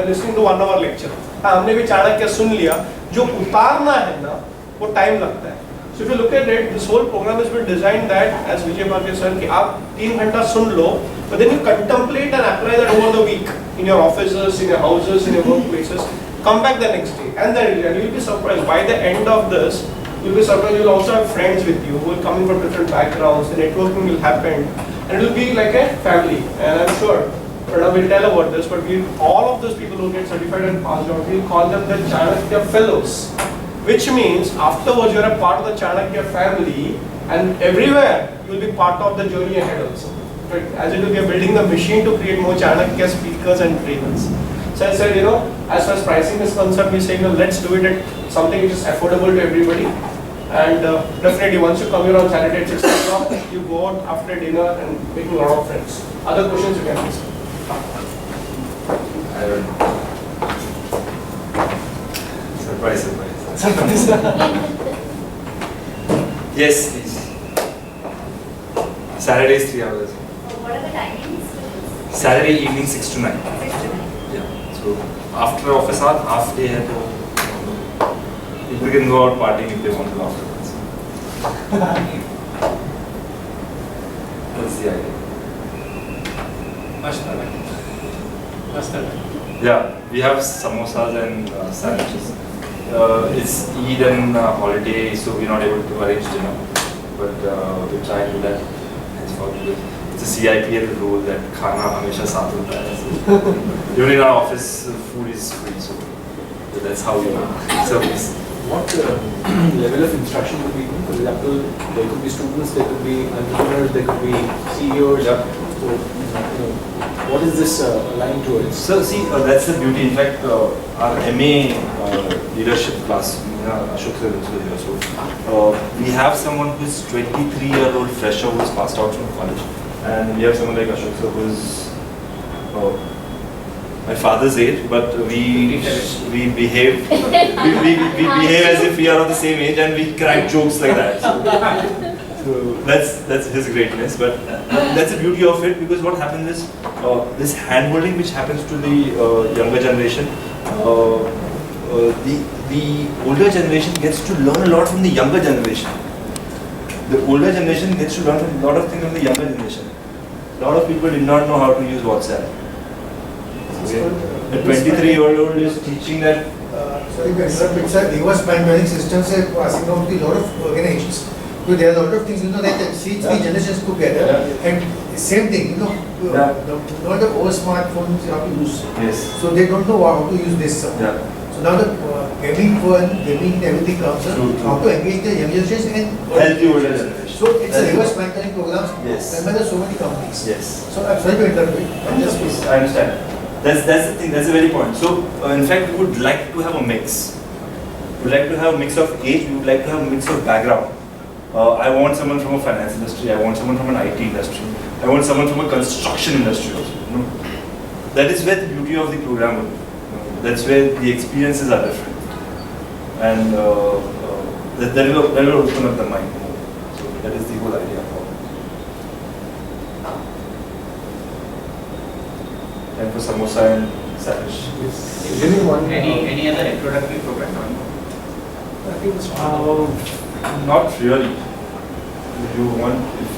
listening to 1 hour lecture. हमने भी चाणक्य सुन लिया, जो उतारना है ना, वो time लगता है. So if you look at it, this whole program has been designed that, as Vijay Bhargava said, कि आप 3 घंटा सुन लो, but then you contemplate and apply that over the week in your offices, in your houses, in your workplaces. Come back the next day, and then you'll be surprised. By the end of this, you'll be surprised. You'll also have friends with you who will come in from different backgrounds. The networking will happen, and it will be like a family. And I'm sure Pranav will tell about this, but all of those people who get certified and passed out, we'll call them the Chanakya Fellows, which means afterwards you're a part of the Chanakya family, and everywhere you'll be part of the journey ahead also. Right? As it will be building the machine to create more Chanakya speakers and trainers. So I said, as far as pricing is concerned, we say, let's do it at something which is affordable to everybody. And definitely, once you come here on Saturday at 6 o'clock, you go out after dinner and making a lot of friends. Other questions you can ask. I don't know. Surprise. Yes, please. Saturday is 3 hours. What are the timings? Saturday evening 6 to 9. 6 to 9. Yeah. So after office hour, half day है तो people can go out partying if they want to afterwards. That's the idea. Yeah, we have samosas and sandwiches. It's Eid and holiday, so we're not able to arrange dinner. But we're trying to do that. It's a CIPL rule that खाना हमेशा साथ होता है. Even in our office, food is free, so that's how we service. What level of instruction would be given? For example, there could be students, there could be entrepreneurs, there could be CEOs. Yeah. So, what is this aligned towards? So see, that's the beauty. In fact, our MA leadership class, Yeah, Ashok sir is also here. So we have someone who is 23-year-old fresher who is passed out from college, and we have someone like Ashok sir who is my father's age, but we behave we behave as if we are of the same age, and we crack jokes like that. So that's his greatness, but that's the beauty of it, because what happens is this hand-holding which happens to the younger generation, the older generation gets to learn a lot from the younger generation. The older generation gets to learn a lot of things from the younger generation. A lot of people did not know how to use WhatsApp. Okay. The 23-year-old is teaching that. Sorry to interrupt, but sir, reverse planning systems are passing out to a lot of organizations. So there are a lot of things, that see three generations together, and same thing, not the old smartphones you have to use. Yes. So they don't know how to use this. Yeah. So now the gaming everything comes up, how to engage the young generation and Help the older generation. So it's a reverse planning programs. Yes. Run by so many companies. Yes. So I'm sorry to interrupt you. I understand. That's the thing. That's the very point. So in fact, we would like to have a mix. We would like to have a mix of age. We would like to have a mix of background. I want someone from a finance industry. I want someone from an IT industry. I want someone from a construction industry also. That is where the beauty of the program will be. That's where the experiences are different, and that will open up the mind more. So that is the whole idea of it. Time for samosa and sandwich. Any other introductory program? Not really. If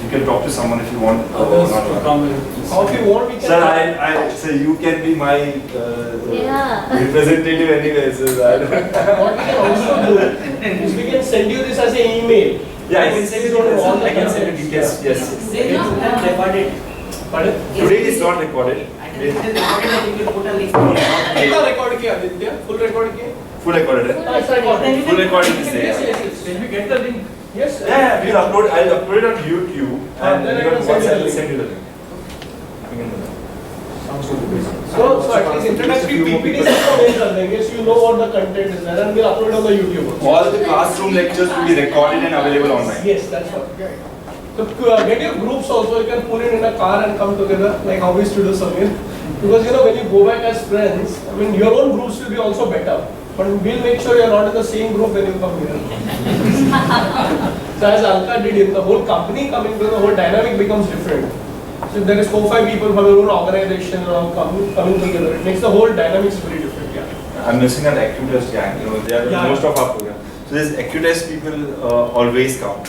you can talk to someone if you want. Others not to come in. Or if you want, we can. Sir, sir, you can be my representative anyway. So What we can also do is we can send you this as an email. yeah, I can send you details. I can send you details. Yes. They not recorded. Pardon? Today is not recorded. कितना record किया Aditya? Full record किया? Full recorded. Full recording is there. Yes. Can we get the link? Yes. Yeah, we'll upload. I'll upload it on YouTube and then then I on can send you the WhatsApp. link. Send you the link. We can do that. So at least introductory PPT so you know what the content is there, and we'll upload on the YouTube also. All the classroom lectures will be recorded and available online. Yes, that's what. So get your groups also. You can pull it in a car and come together, like how we used to do Samir. Because when you go back as friends, I mean your own groups will be also better. But we'll make sure you're not in the same group when you come here. So as Alka did in the whole company coming to the whole dynamic becomes different. So if there is 4-5 people from your own organization coming together, it makes the whole dynamics very different. Yeah. I'm missing an Accutest gang. They are most of our program. So there's Accutest people always come.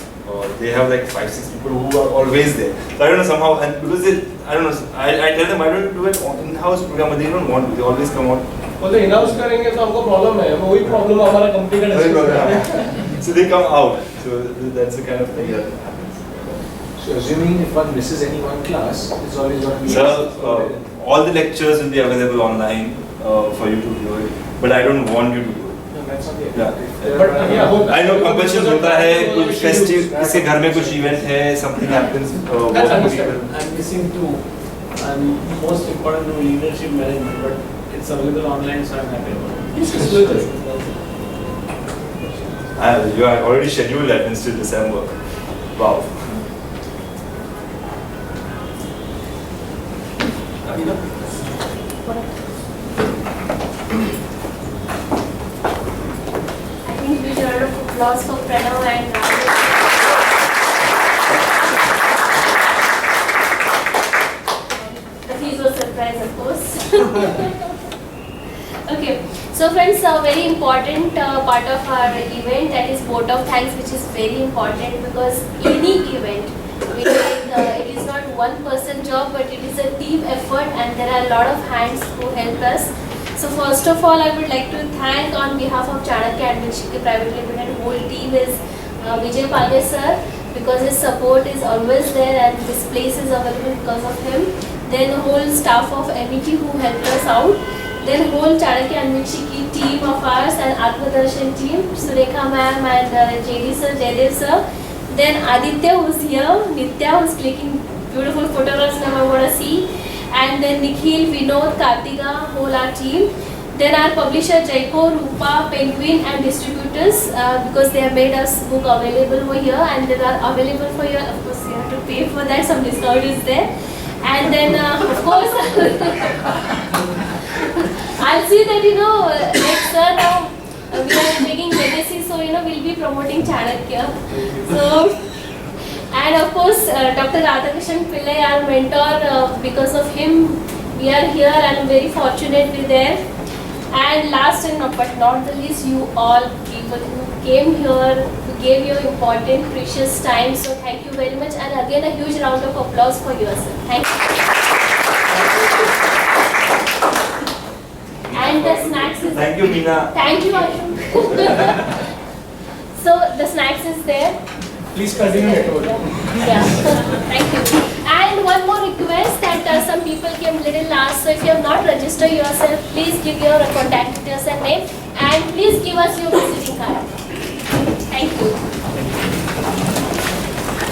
They have like 5-6 people who are always there. So I don't know somehow, and because I don't know, I tell them I don't do an in-house program, but they don't want to. They always come out. Well, the in-house करेंगे तो हमको problem है. वही problem हमारा company का discuss. So they come out. So that's the kind of thing that happens. So assuming if one misses any one class, it's always going to be. Sir, all the lectures will be available online for you to do it, but I don't want you to do it. No, that's not the Yeah. But yeah, I know compulsion होता है, कुछ festive, किसी घर में कुछ event है, something happens. That's understandable. I'm missing two. I'm most important to leadership management, but it's available online, so I'm happy about it. You are already scheduled that until December. Wow. I think we should round of applause for Pranav and Rahul. The fees were surprise, of course. Okay, so friends, a very important part of our event, that is vote of thanks, which is very important because any event, it is not one person job, but it is a team effort, and there are a lot of hands who helped us. So first of all, I would like to thank on behalf of Chanakya Admission Private Limited, whole team is Vijay Palge sir, because his support is always there and this place is available because of him. Then the whole staff of MET who helped us out. Then whole Chanakya Admission team of ours and Atmadarshan team, Surekha ma'am and JD sir, Jaydev sir. Then Aditya who's here, Nitya who's clicking beautiful photographs now I want to see. And then Nikhil, Vinod, Kartika, whole our team. Then our publisher Jayco, Rupa, Penguin and distributors because they have made us book available over here and they are available for you. Of course you have to pay for that, some discount is there. And then of course I'll see that like sir now we are making legacy, so we'll be promoting Chanakya. So and of course Dr. Pillai, our mentor, because of him we are here and I'm very fortunate we're there. And last and but not the least, you all people who came here, who gave your important, precious time. So thank you very much. And again, a huge round of applause for yourself. Thank you. And the snacks is Thank you, Meena. Thank you, Ashu. So the snacks is there. Please continue networking. Yeah. Thank you. And one more request that some people came little last. So if you have not registered yourself, please give your contact details and name, and please give us your visiting card. Thank you.